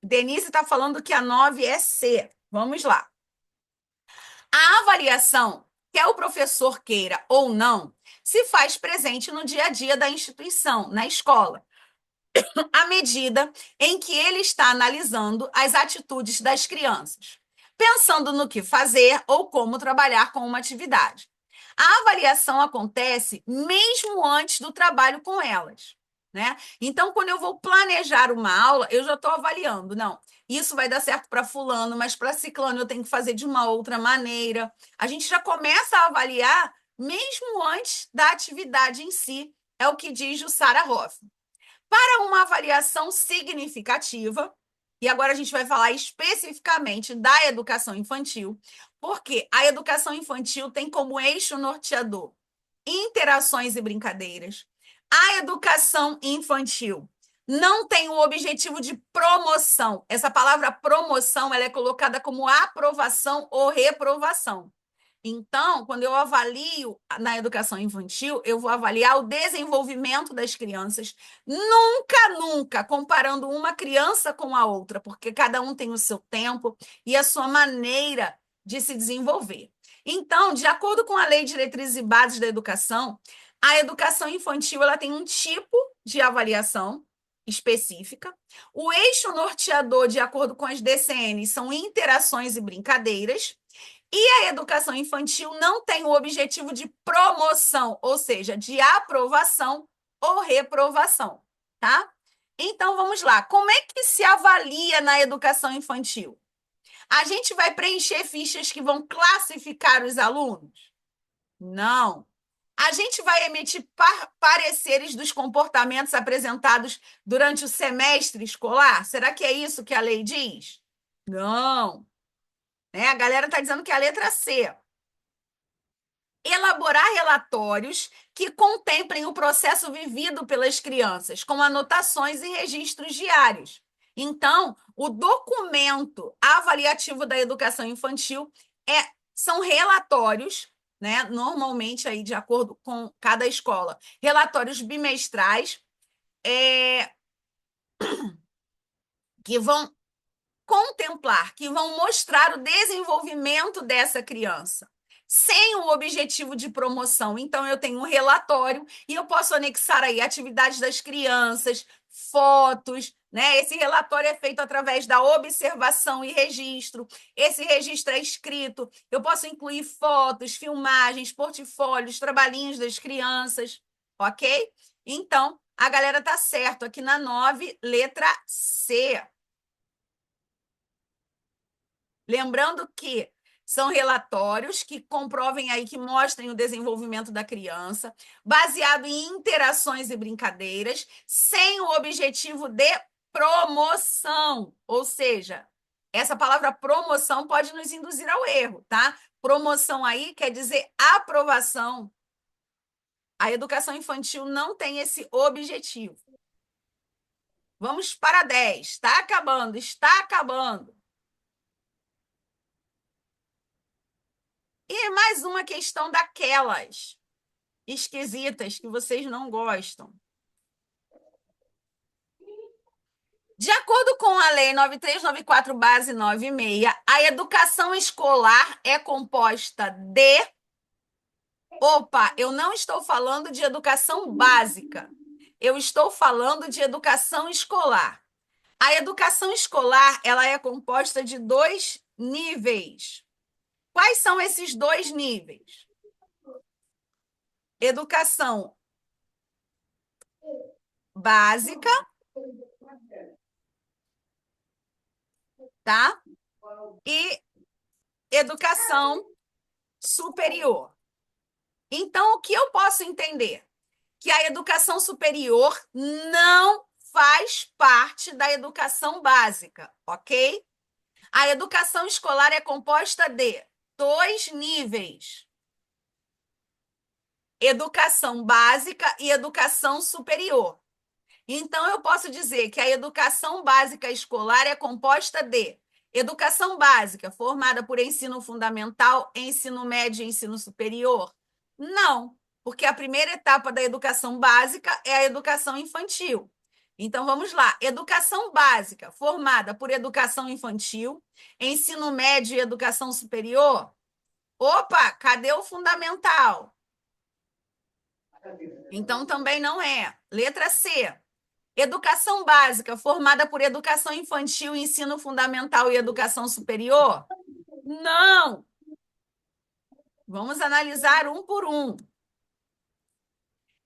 Denise está falando que a 9 é C. Vamos lá. A avaliação, quer o professor queira ou não, se faz presente no dia a dia da instituição, na escola, à medida em que ele está analisando as atitudes das crianças, pensando no que fazer ou como trabalhar com uma atividade. A avaliação acontece mesmo antes do trabalho com elas, né? Então, quando eu vou planejar uma aula, eu já estou avaliando. Não, isso vai dar certo para fulano, mas para ciclano eu tenho que fazer de uma outra maneira. A gente já começa a avaliar mesmo antes da atividade em si, é o que diz o Sarah Hoffman. Para uma avaliação significativa, e agora a gente vai falar especificamente da educação infantil, porque a educação infantil tem como eixo norteador interações e brincadeiras. A educação infantil não tem o objetivo de promoção. Essa palavra promoção, ela é colocada como aprovação ou reprovação. Então, quando eu avalio na educação infantil, eu vou avaliar o desenvolvimento das crianças, nunca comparando uma criança com a outra, porque cada um tem o seu tempo e a sua maneira de se desenvolver. Então, de acordo com a Lei de Diretrizes e Bases da Educação, a educação infantil ela tem um tipo de avaliação específica. O eixo norteador, de acordo com as DCNs, são interações e brincadeiras. E a educação infantil não tem o objetivo de promoção, ou seja, de aprovação ou reprovação, tá? Então, vamos lá. Como é que se avalia na educação infantil? A gente vai preencher fichas que vão classificar os alunos? Não. A gente vai emitir pareceres dos comportamentos apresentados durante o semestre escolar? Será que é isso que a lei diz? Não. Né? A galera está dizendo que é a letra C. Elaborar relatórios que contemplem o processo vivido pelas crianças, com anotações e registros diários. Então, o documento avaliativo da educação infantil são relatórios, né? Normalmente aí de acordo com cada escola, relatórios bimestrais que vão contemplar, que vão mostrar o desenvolvimento dessa criança, sem o objetivo de promoção. Então, eu tenho um relatório e eu posso anexar aí atividades das crianças, fotos, né? Esse relatório é feito através da observação e registro. Esse registro é escrito. Eu posso incluir fotos, filmagens, portfólios, trabalhinhos das crianças, ok? Então, a galera tá certo aqui na 9, letra C. Lembrando que são relatórios que comprovem aí, que mostrem o desenvolvimento da criança, baseado em interações e brincadeiras, sem o objetivo de promoção. Ou seja, essa palavra promoção pode nos induzir ao erro, tá? Promoção aí quer dizer aprovação. A educação infantil não tem esse objetivo. Vamos para 10. Está acabando, está acabando. E mais uma questão daquelas esquisitas que vocês não gostam. De acordo com a Lei 9394, base 96, a educação escolar é composta de... Opa, eu não estou falando de educação básica. Eu estou falando de educação escolar. A educação escolar, ela é composta de 2 níveis. Quais são esses 2 níveis? Educação básica, tá? E educação superior. Então, o que eu posso entender? Que a educação superior não faz parte da educação básica, ok? A educação escolar é composta de 2 níveis: educação básica e educação superior. Então, eu posso dizer que a educação básica escolar é composta de educação básica, formada por ensino fundamental, ensino médio e ensino superior? Não, porque a primeira etapa da educação básica é a educação infantil. Então, vamos lá. Educação básica, formada por educação infantil, ensino médio e educação superior? Opa, cadê o fundamental? Então, também não é. Letra C. Educação básica, formada por educação infantil, ensino fundamental e educação superior? Não! Vamos analisar um por um.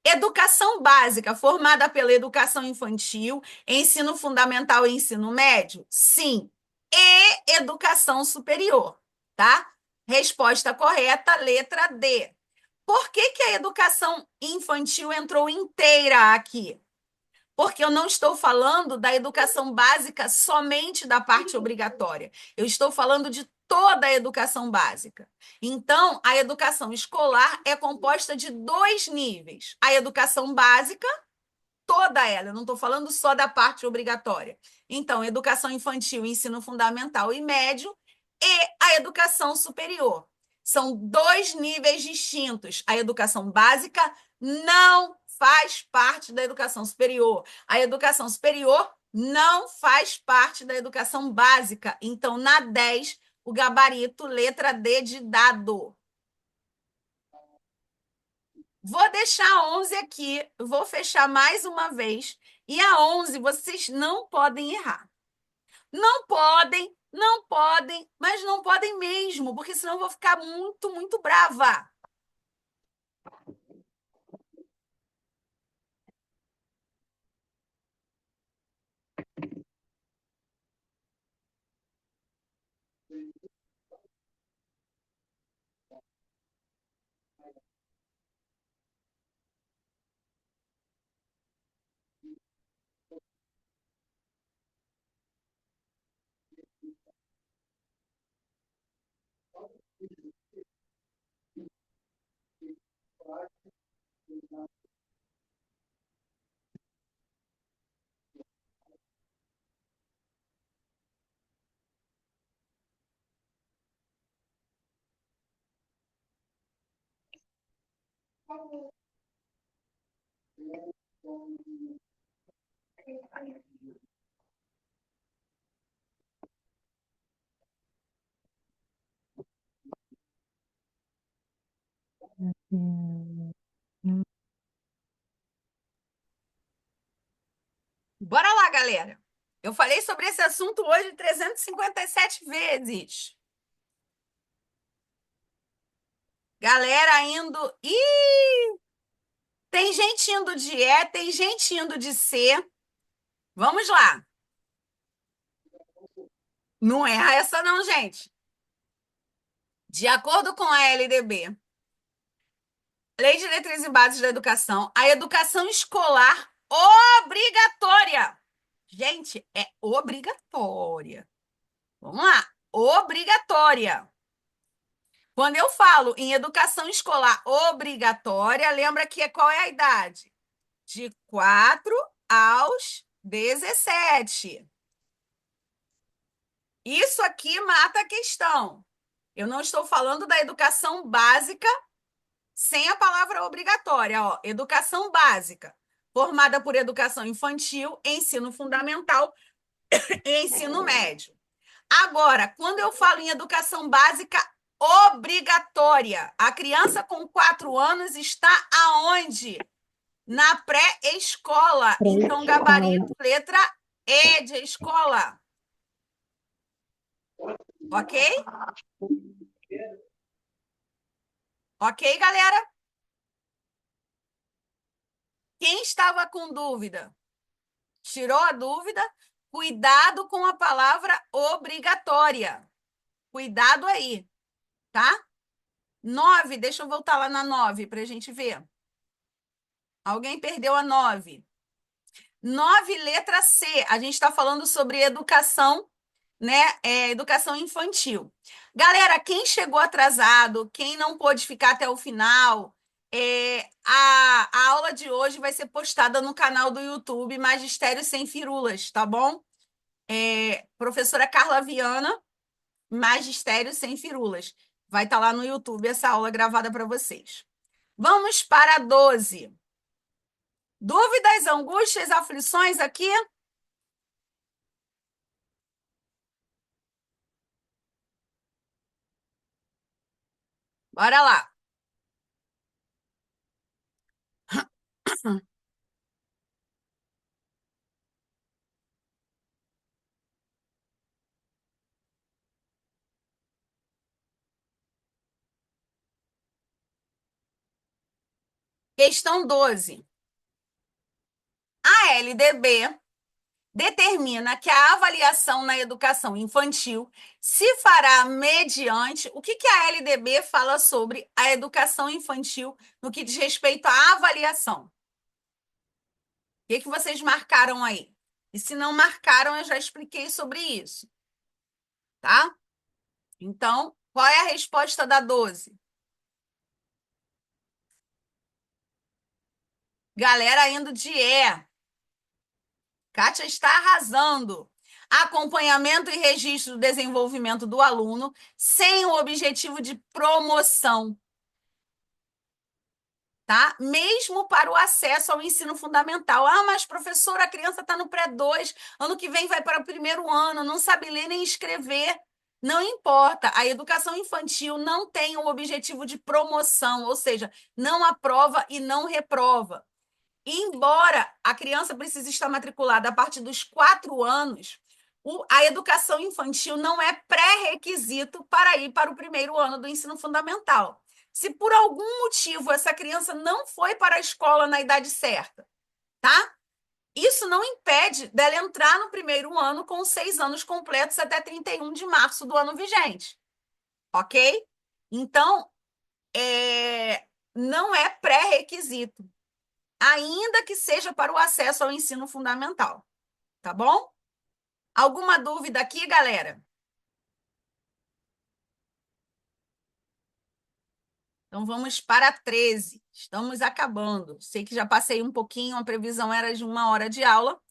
Educação básica, formada pela educação infantil, ensino fundamental e ensino médio? Sim. E educação superior, tá? Resposta correta, letra D. Por que a educação infantil entrou inteira aqui? Porque eu não estou falando da educação básica somente da parte obrigatória. Eu estou falando de toda a educação básica. Então, a educação escolar é composta de 2 níveis. A educação básica, toda ela, eu não estou falando só da parte obrigatória. Então, educação infantil, ensino fundamental e médio, e a educação superior. São 2 níveis distintos. A educação básica não faz parte da educação superior. A educação superior não faz parte da educação básica. Então, na 10, o gabarito, letra D de dado. Vou deixar a 11 aqui, vou fechar mais uma vez. E a 11, vocês não podem errar. Não podem, não podem, mas não podem mesmo, porque senão eu vou ficar muito, muito brava. Bora lá, galera. Eu falei sobre esse assunto hoje 357 vezes. Galera indo. Ih! Tem gente indo de E, tem gente indo de C. Vamos lá. Não erra essa, não, gente. De acordo com a LDB, Lei de Diretrizes e Bases da Educação, a educação escolar obrigatória. Gente, é obrigatória. Vamos lá. Obrigatória. Quando eu falo em educação escolar obrigatória, lembra que qual é a idade? De 4 aos 17. Isso aqui mata a questão. Eu não estou falando da educação básica sem a palavra obrigatória. Ó, educação básica, formada por educação infantil, ensino fundamental e ensino médio. Agora, quando eu falo em educação básica obrigatória, a criança com 4 anos está aonde? Na pré-escola. Então, gabarito, letra E de escola. Ok? Ok, galera? Quem estava com dúvida? Tirou a dúvida? Cuidado com a palavra obrigatória. Cuidado aí, tá? 9, deixa eu voltar lá na 9 para a gente ver. Alguém perdeu a 9. 9, letra C. A gente está falando sobre educação, né? Educação infantil. Galera, quem chegou atrasado, quem não pôde ficar até o final, a aula de hoje vai ser postada no canal do YouTube Magistério Sem Firulas, tá bom? Professora Carla Viana, Magistério Sem Firulas. Vai estar lá no YouTube essa aula gravada para vocês. Vamos para a 12. Dúvidas, angústias, aflições aqui? Bora lá. Questão 12. A LDB determina que a avaliação na educação infantil se fará mediante... O que a LDB fala sobre a educação infantil no que diz respeito à avaliação? O que vocês marcaram aí? E se não marcaram, eu já expliquei sobre isso. Tá? Então, qual é a resposta da 12? Galera indo de E. Kátia está arrasando. Acompanhamento e registro do desenvolvimento do aluno sem o objetivo de promoção, tá? Mesmo para o acesso ao ensino fundamental. Ah, mas professora, a criança está no pré-2, ano que vem vai para o primeiro ano, não sabe ler nem escrever. Não importa, a educação infantil não tem o objetivo de promoção, ou seja, não aprova e não reprova. Embora a criança precise estar matriculada a partir dos 4 anos, a educação infantil não é pré-requisito para ir para o primeiro ano do ensino fundamental. Se por algum motivo essa criança não foi para a escola na idade certa, tá? Isso não impede dela entrar no primeiro ano com 6 anos completos até 31 de março do ano vigente. Ok? Então, não é pré-requisito, ainda que seja para o acesso ao ensino fundamental. Tá bom? Alguma dúvida aqui, galera? Então, vamos para 13. Estamos acabando. Sei que já passei um pouquinho, a previsão era de 1 hora de aula,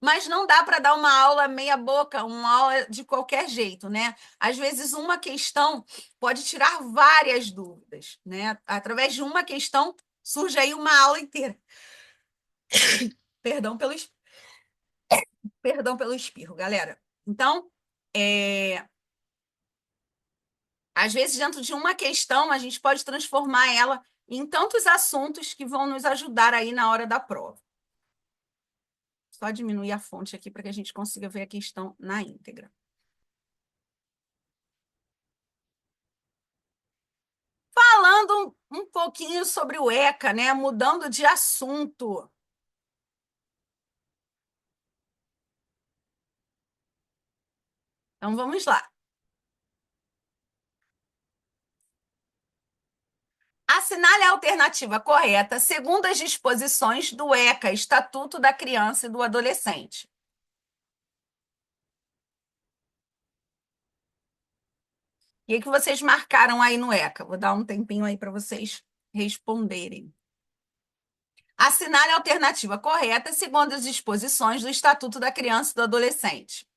mas não dá para dar uma aula meia boca, uma aula de qualquer jeito, né? Às vezes, uma questão pode tirar várias dúvidas, né? Através de uma questão, Surge aí uma aula inteira. Perdão pelo, perdão pelo espirro, galera. Então, às vezes, dentro de uma questão, a gente pode transformar ela em tantos assuntos que vão nos ajudar aí na hora da prova. Só diminuir a fonte aqui para que a gente consiga ver a questão na íntegra. Falando um pouquinho sobre o ECA, né? Mudando de assunto. Então, vamos lá. Assinale a alternativa correta segundo as disposições do ECA, Estatuto da Criança e do Adolescente. O que vocês marcaram aí no ECA? Vou dar um tempinho aí para vocês responderem. Assinale a alternativa correta segundo as disposições do Estatuto da Criança e do Adolescente.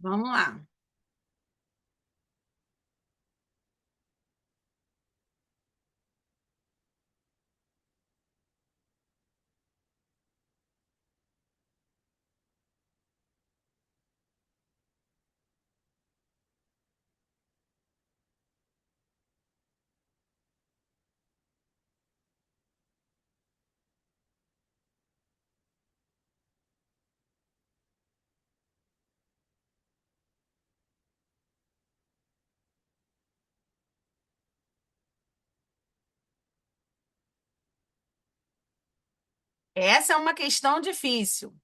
Vamos lá. Essa é uma questão difícil.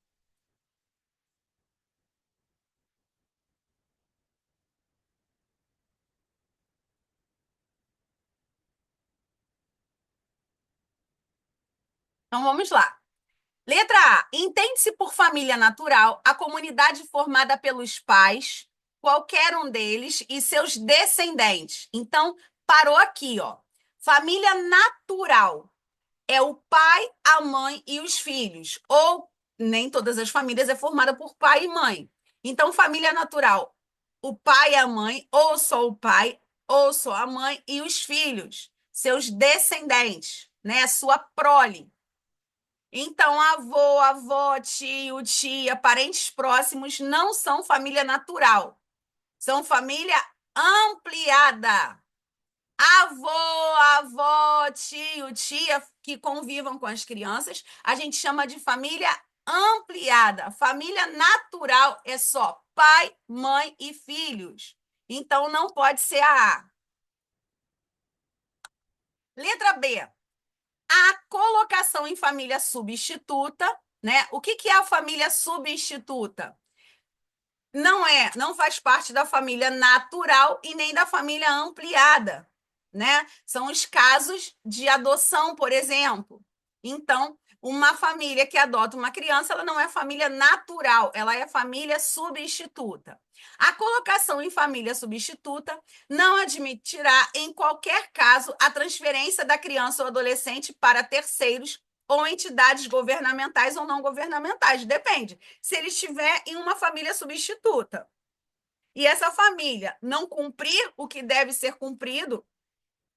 Então vamos lá. Letra A. Entende-se por família natural a comunidade formada pelos pais, qualquer um deles, e seus descendentes. Então, parou aqui, ó. Família natural é o pai, a mãe e os filhos. Ou nem todas as famílias é formada por pai e mãe. Então, família natural, o pai e a mãe, ou só o pai, ou só a mãe e os filhos, seus descendentes, né? Sua prole. Então, avô, avó, tio, tia, parentes próximos não são família natural, são família ampliada. Avô, avó, tio, tia que convivam com as crianças, a gente chama de família ampliada. Família natural é só pai, mãe e filhos. Então, não pode ser a A. Letra B. A colocação em família substituta, né? O que é a família substituta? Não faz parte da família natural e nem da família ampliada, né? São os casos de adoção, por exemplo. Então, uma família que adota uma criança, ela não é família natural, ela é família substituta. A colocação em família substituta não admitirá, em qualquer caso, a transferência da criança ou adolescente para terceiros ou entidades governamentais ou não governamentais, depende. Se ele estiver em uma família substituta e essa família não cumprir o que deve ser cumprido,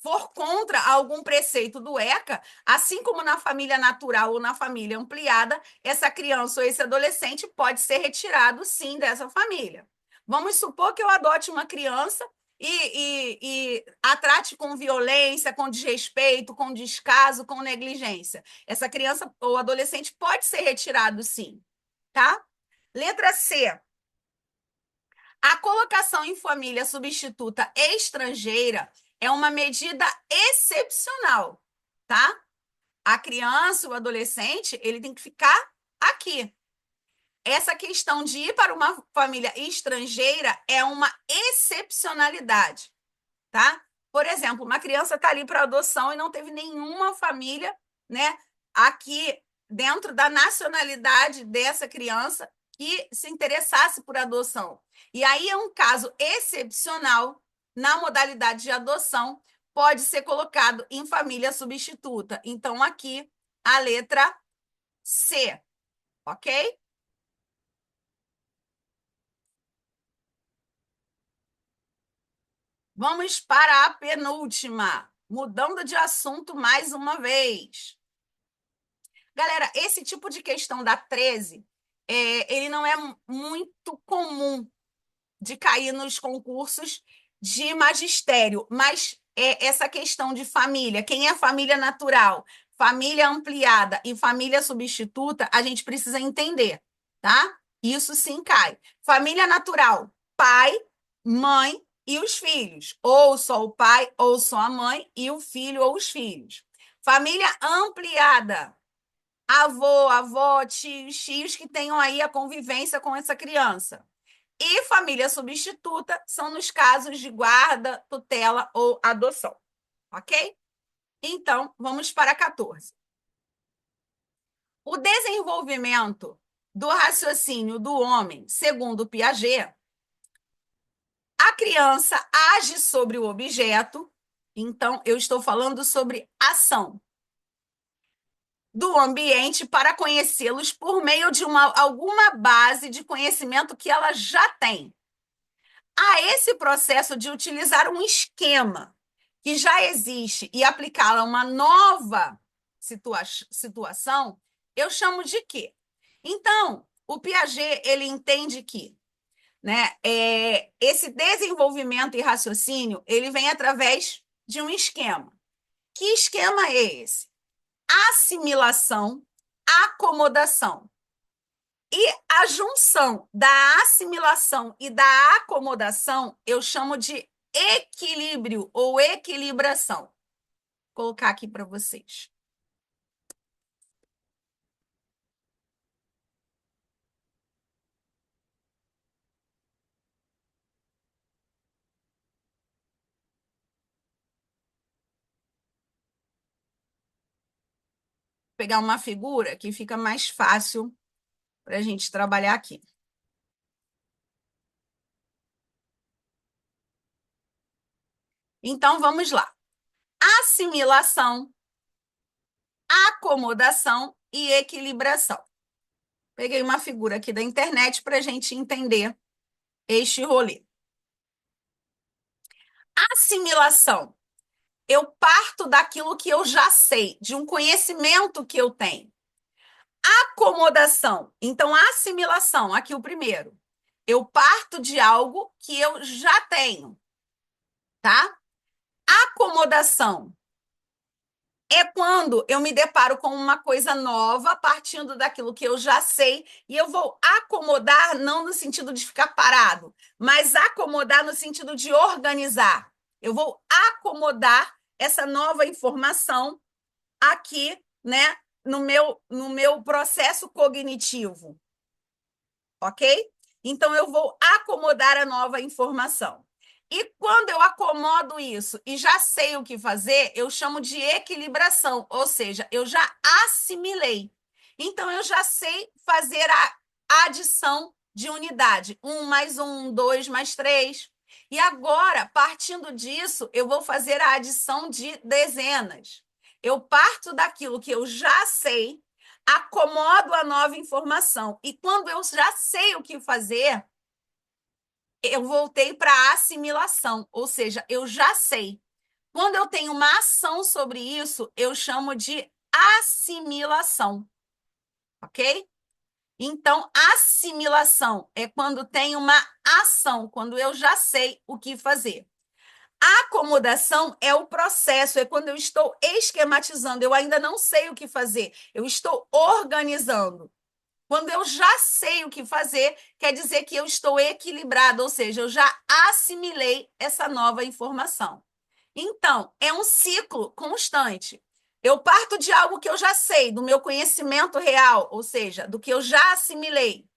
for contra algum preceito do ECA, assim como na família natural ou na família ampliada, essa criança ou esse adolescente pode ser retirado, sim, dessa família. Vamos supor que eu adote uma criança e a trate com violência, com desrespeito, com descaso, com negligência. Essa criança ou adolescente pode ser retirado, sim, tá? Letra C. A colocação em família substituta estrangeira é uma medida excepcional, tá? A criança, o adolescente, ele tem que ficar aqui. Essa questão de ir para uma família estrangeira é uma excepcionalidade, tá? Por exemplo, uma criança está ali para adoção e não teve nenhuma família, né, aqui dentro da nacionalidade dessa criança que se interessasse por adoção. E aí é um caso excepcional na modalidade de adoção, pode ser colocado em família substituta. Então, aqui, a letra C, ok? Vamos para a penúltima, mudando de assunto mais uma vez. Galera, esse tipo de questão da 13, ele não é muito comum de cair nos concursos de magistério, mas essa questão de família, quem é família natural, família ampliada e família substituta, a gente precisa entender, tá? Isso sim cai. Família natural, pai, mãe e os filhos, ou só o pai, ou só a mãe e o filho ou os filhos. Família ampliada, avô, avó, tios, tios que tenham aí a convivência com essa criança. E família substituta são nos casos de guarda, tutela ou adoção, ok? Então, vamos para 14. O desenvolvimento do raciocínio do homem, segundo Piaget, a criança age sobre o objeto, então eu estou falando sobre ação do ambiente para conhecê-los por meio de alguma base de conhecimento que ela já tem. A esse processo de utilizar um esquema que já existe e aplicá-lo a uma nova situação, eu chamo de quê? Então, o Piaget ele entende que, né, esse desenvolvimento e raciocínio ele vem através de um esquema. Que esquema é esse? Assimilação, acomodação. E a junção da assimilação e da acomodação eu chamo de equilíbrio ou equilibração. Vou colocar aqui para vocês. Vou pegar uma figura que fica mais fácil para a gente trabalhar aqui. Então, vamos lá. Assimilação, acomodação e equilibração. Peguei uma figura aqui da internet para a gente entender este rolê. Assimilação. Eu parto daquilo que eu já sei, de um conhecimento que eu tenho. Acomodação. Então, assimilação, aqui o primeiro. Eu parto de algo que eu já tenho, tá? Acomodação é quando eu me deparo com uma coisa nova, partindo daquilo que eu já sei, e eu vou acomodar, não no sentido de ficar parado, mas acomodar no sentido de organizar. Eu vou acomodar essa nova informação aqui, né, no meu processo cognitivo, ok? Então, eu vou acomodar a nova informação. E quando eu acomodo isso e já sei o que fazer, eu chamo de equilibração, ou seja, eu já assimilei. Então, eu já sei fazer a adição de unidade. 1 mais 1, 2 mais 3. E agora, partindo disso, eu vou fazer a adição de dezenas. Eu parto daquilo que eu já sei, acomodo a nova informação. E quando eu já sei o que fazer, eu voltei para a assimilação, ou seja, eu já sei. Quando eu tenho uma ação sobre isso, eu chamo de assimilação, ok? Então, assimilação é quando tem uma ação, quando eu já sei o que fazer. A acomodação é o processo, é quando eu estou esquematizando, eu ainda não sei o que fazer, eu estou organizando. Quando eu já sei o que fazer, quer dizer que eu estou equilibrado, ou seja, eu já assimilei essa nova informação. Então, é um ciclo constante. Eu parto de algo que eu já sei, do meu conhecimento real, ou seja, do que eu já assimilei.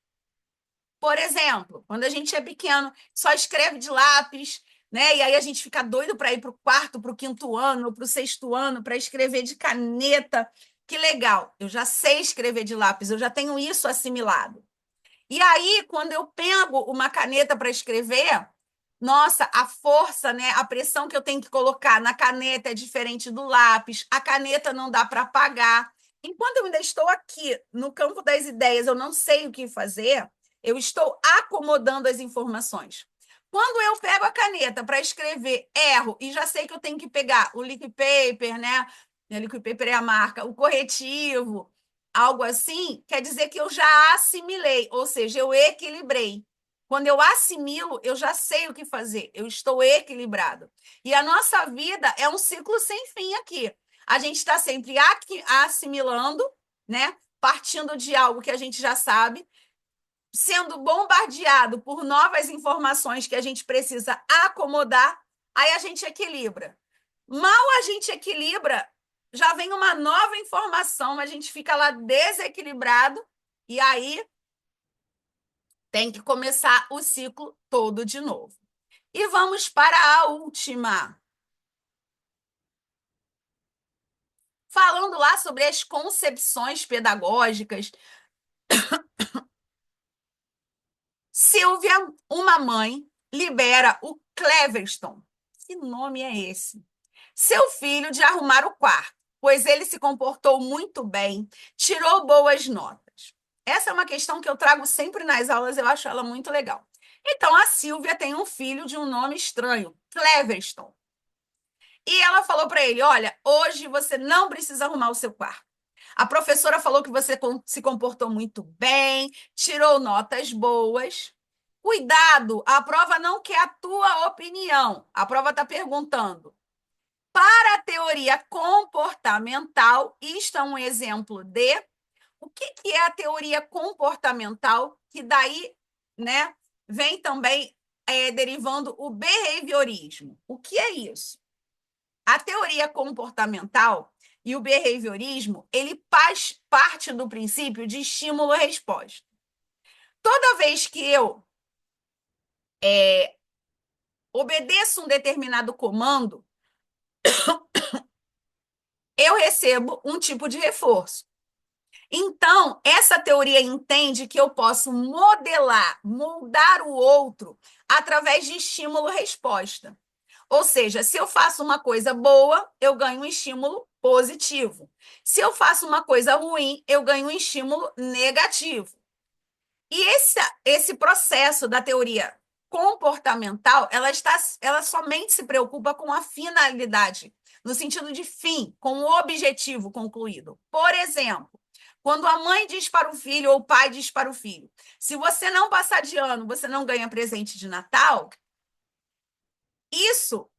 Por exemplo, quando a gente é pequeno, só escreve de lápis, né? E aí a gente fica doido para ir para o quarto, para o quinto ano, para o sexto ano, para escrever de caneta. Que legal, eu já sei escrever de lápis, eu já tenho isso assimilado. E aí, quando eu pego uma caneta para escrever, nossa, a força, né? A pressão que eu tenho que colocar na caneta é diferente do lápis, a caneta não dá para apagar. Enquanto eu ainda estou aqui no campo das ideias, eu não sei o que fazer, eu estou acomodando as informações. Quando eu pego a caneta para escrever, erro, e já sei que eu tenho que pegar o liquid paper, né? O liquid paper é a marca, o corretivo, algo assim, quer dizer que eu já assimilei, ou seja, eu equilibrei. Quando eu assimilo, eu já sei o que fazer, eu estou equilibrado. E a nossa vida é um ciclo sem fim aqui. A gente está sempre assimilando, né? Partindo de algo que a gente já sabe, sendo bombardeado por novas informações que a gente precisa acomodar, aí a gente equilibra. Mal a gente equilibra, já vem uma nova informação, a gente fica lá desequilibrado, e aí tem que começar o ciclo todo de novo. E vamos para a última. Falando lá sobre as concepções pedagógicas, Silvia, uma mãe, libera o Cleverston. Que nome é esse? Seu filho de arrumar o quarto, pois ele se comportou muito bem, tirou boas notas. Essa é uma questão que eu trago sempre nas aulas, eu acho ela muito legal. Então, a Silvia tem um filho de um nome estranho, Cleverston. E ela falou para ele: olha, hoje você não precisa arrumar o seu quarto. A professora falou que você se comportou muito bem, tirou notas boas. Cuidado, a prova não quer a tua opinião. A prova está perguntando. Para a teoria comportamental, isto é um exemplo de o que é a teoria comportamental, que daí, né, vem também derivando o behaviorismo. O que é isso? A teoria comportamental e o behaviorismo, ele faz parte do princípio de estímulo-resposta. Toda vez que eu obedeço um determinado comando, eu recebo um tipo de reforço. Então, essa teoria entende que eu posso modelar, moldar o outro através de estímulo-resposta. Ou seja, se eu faço uma coisa boa, eu ganho um estímulo positivo. Se eu faço uma coisa ruim, eu ganho um estímulo negativo. E esse processo da teoria comportamental, ela somente se preocupa com a finalidade, no sentido de fim, com o objetivo concluído. Por exemplo, quando a mãe diz para o filho ou o pai diz para o filho: se você não passar de ano, você não ganha presente de Natal, isso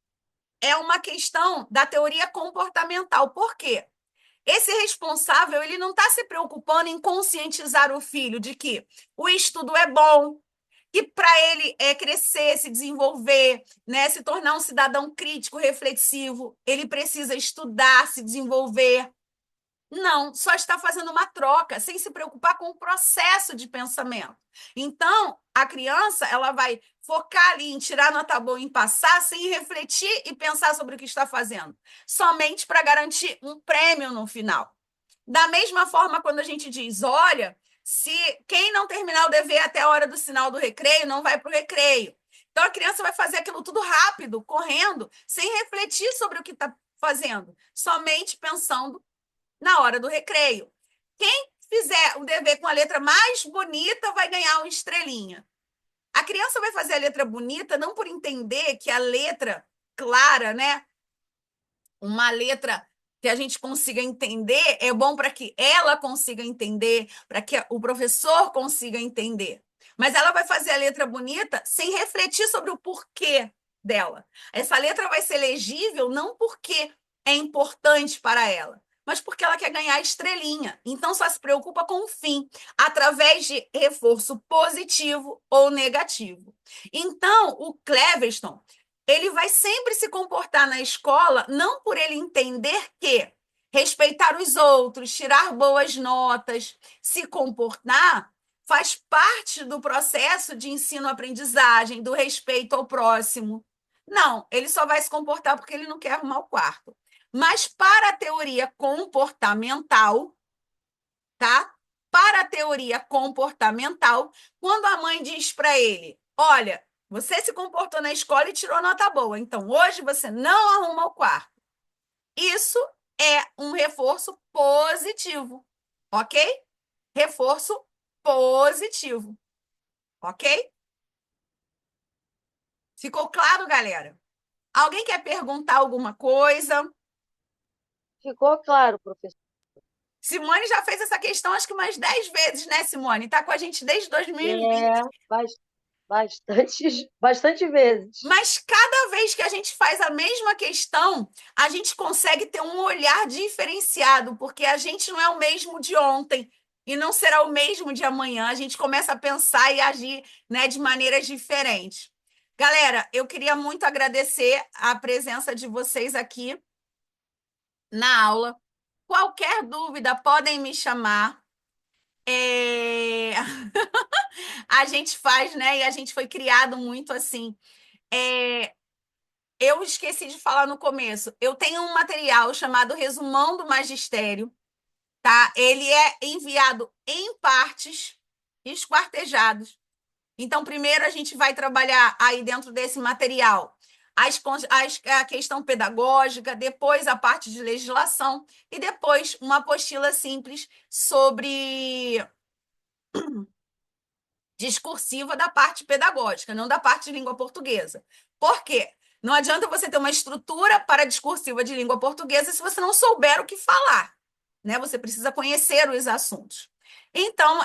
é uma questão da teoria comportamental. Por quê? Esse responsável, ele não está se preocupando em conscientizar o filho de que o estudo é bom, que para ele crescer, se desenvolver, né, se tornar um cidadão crítico, reflexivo, ele precisa estudar, se desenvolver. Não, só está fazendo uma troca, sem se preocupar com o processo de pensamento. Então, a criança, ela vai focar ali em tirar nota boa, em passar, sem refletir e pensar sobre o que está fazendo, somente para garantir um prêmio no final. Da mesma forma, quando a gente diz, olha, se quem não terminar o dever até a hora do sinal do recreio, não vai para o recreio. Então, a criança vai fazer aquilo tudo rápido, correndo, sem refletir sobre o que está fazendo? Somente pensando na hora do recreio. Quem fizer o dever com a letra mais bonita vai ganhar uma estrelinha. A criança vai fazer a letra bonita não por entender que a letra clara, né? Uma letra que a gente consiga entender é bom para que ela consiga entender, para que o professor consiga entender. Mas ela vai fazer a letra bonita sem refletir sobre o porquê dela. Essa letra vai ser legível não porque é importante para ela, mas porque ela quer ganhar estrelinha. Então, só se preocupa com o fim, através de reforço positivo ou negativo. Então, o Cleverston, ele vai sempre se comportar na escola, não por ele entender que respeitar os outros, tirar boas notas, se comportar, faz parte do processo de ensino-aprendizagem, do respeito ao próximo. Não, ele só vai se comportar porque ele não quer arrumar o quarto. Mas para a teoria comportamental, tá? Para a teoria comportamental, quando a mãe diz para ele, olha, você se comportou na escola e tirou nota boa, então hoje você não arruma o quarto. Isso é um reforço positivo, ok? Reforço positivo, ok? Ficou claro, galera? Alguém quer perguntar alguma coisa? Ficou claro, professor. Simone já fez essa questão acho que umas 10 vezes, né, Simone? Está com a gente desde 2020. É, bastante vezes. Mas cada vez que a gente faz a mesma questão, a gente consegue ter um olhar diferenciado, porque a gente não é o mesmo de ontem e não será o mesmo de amanhã. A gente começa a pensar e agir, né, de maneiras diferentes. Galera, eu queria muito agradecer a presença de vocês aqui na aula. Qualquer dúvida, podem me chamar. A gente faz, né? E a gente foi criado muito assim. Eu esqueci de falar no começo. Eu tenho um material chamado Resumão do Magistério, tá? Ele é enviado em partes, esquartejados. Então, primeiro a gente vai trabalhar aí dentro desse material a questão pedagógica, depois a parte de legislação e depois uma apostila simples sobre discursiva da parte pedagógica, não da parte de língua portuguesa. Por quê? Não adianta você ter uma estrutura para discursiva de língua portuguesa se você não souber o que falar, né? Você precisa conhecer os assuntos. Então,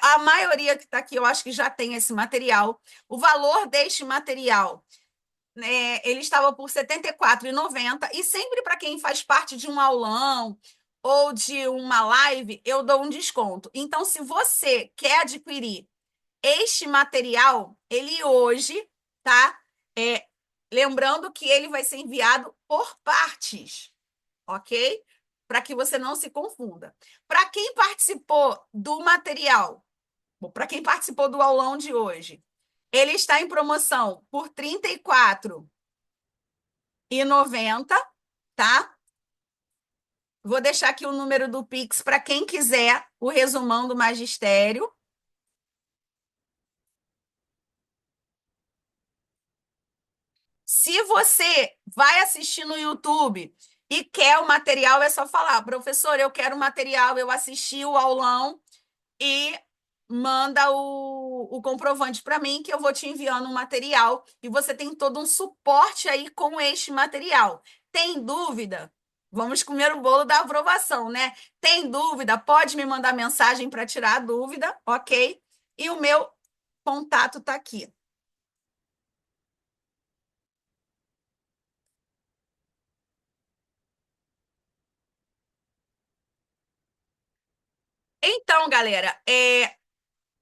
a maioria que está aqui, eu acho que já tem esse material. O valor deste material, né, ele estava por R$ 74,90 e sempre para quem faz parte de um aulão ou de uma live, eu dou um desconto. Então, se você quer adquirir este material, ele hoje, tá? Lembrando que ele vai ser enviado por partes, ok? Para que você não se confunda. Para quem participou do material, para quem participou do aulão de hoje, ele está em promoção por R$ 34,90, tá? Vou deixar aqui o número do Pix para quem quiser o resumão do magistério. Se você vai assistir no YouTube e quer o material, é só falar, professor, eu quero o material, eu assisti o aulão e manda o comprovante para mim que eu vou te enviando um material e você tem todo um suporte aí com este material. Tem dúvida? Vamos comer o bolo da aprovação, né? Tem dúvida? Pode me mandar mensagem para tirar a dúvida, ok? E o meu contato está aqui. Então, galera,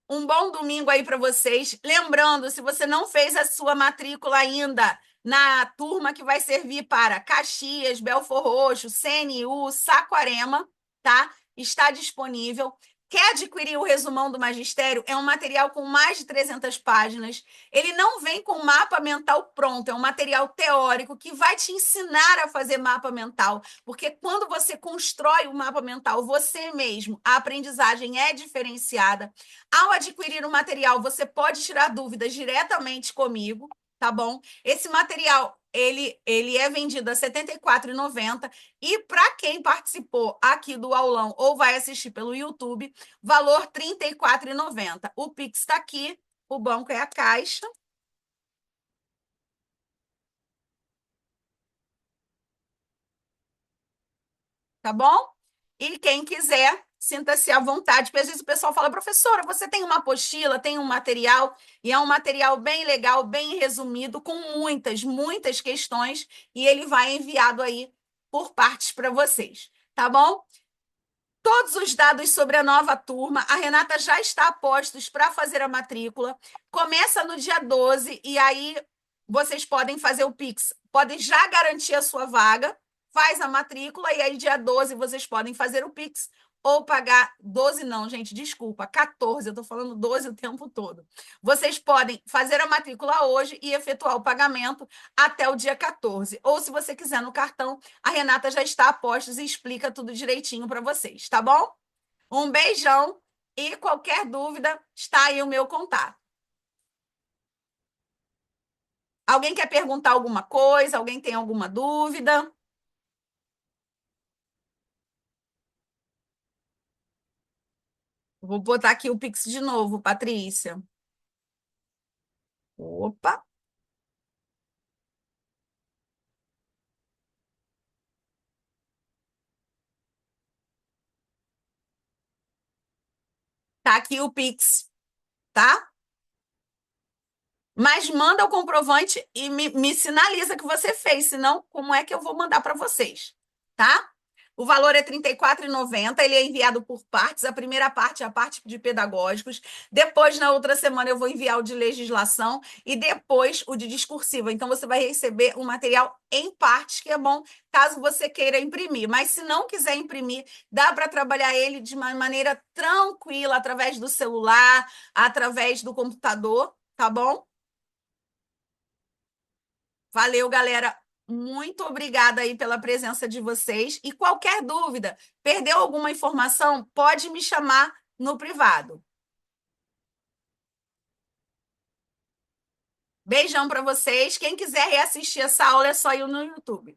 um bom domingo aí para vocês. Lembrando, se você não fez a sua matrícula ainda na turma que vai servir para Caxias, Belfor Roxo, CNU, Saquarema, tá? Está disponível. Quer adquirir o resumão do magistério? É um material com mais de 300 páginas. Ele não vem com mapa mental pronto, é um material teórico que vai te ensinar a fazer mapa mental, porque quando você constrói o mapa mental você mesmo, a aprendizagem é diferenciada. Ao adquirir o material, você pode tirar dúvidas diretamente comigo, tá bom? Esse material, ele é vendido a R$ 74,90 e para quem participou aqui do aulão ou vai assistir pelo YouTube, valor R$ 34,90. O Pix está aqui, o banco é a Caixa. Tá bom? E quem quiser, sinta-se à vontade, porque às vezes o pessoal fala, professora, você tem uma apostila, tem um material, e é um material bem legal, bem resumido, com muitas questões, e ele vai enviado aí por partes para vocês, tá bom? Todos os dados sobre a nova turma, a Renata já está a postos para fazer a matrícula. Começa no dia 12 e aí vocês podem fazer o Pix, podem já garantir a sua vaga, faz a matrícula e aí dia 12 vocês podem fazer o Pix ou pagar 12 não, gente, desculpa, 14, eu estou falando 12 o tempo todo. Vocês podem fazer a matrícula hoje e efetuar o pagamento até o dia 14. Ou se você quiser no cartão, a Renata já está a postos e explica tudo direitinho para vocês, tá bom? Um beijão e qualquer dúvida, está aí o meu contato. Alguém quer perguntar alguma coisa? Alguém tem alguma dúvida? Vou botar aqui o Pix de novo, Patrícia. Opa! Tá aqui o Pix, tá? Mas manda o comprovante e me sinaliza que você fez, senão como é que eu vou mandar para vocês, tá? O valor é R$ 34,90, ele é enviado por partes. A primeira parte é a parte de pedagógicos. Depois, na outra semana, eu vou enviar o de legislação e depois o de discursiva. Então, você vai receber o material em partes, que é bom caso você queira imprimir. Mas se não quiser imprimir, dá para trabalhar ele de uma maneira tranquila, através do celular, através do computador, tá bom? Valeu, galera. Muito obrigada aí pela presença de vocês. E qualquer dúvida, perdeu alguma informação, pode me chamar no privado. Beijão para vocês. Quem quiser reassistir essa aula é só ir no YouTube.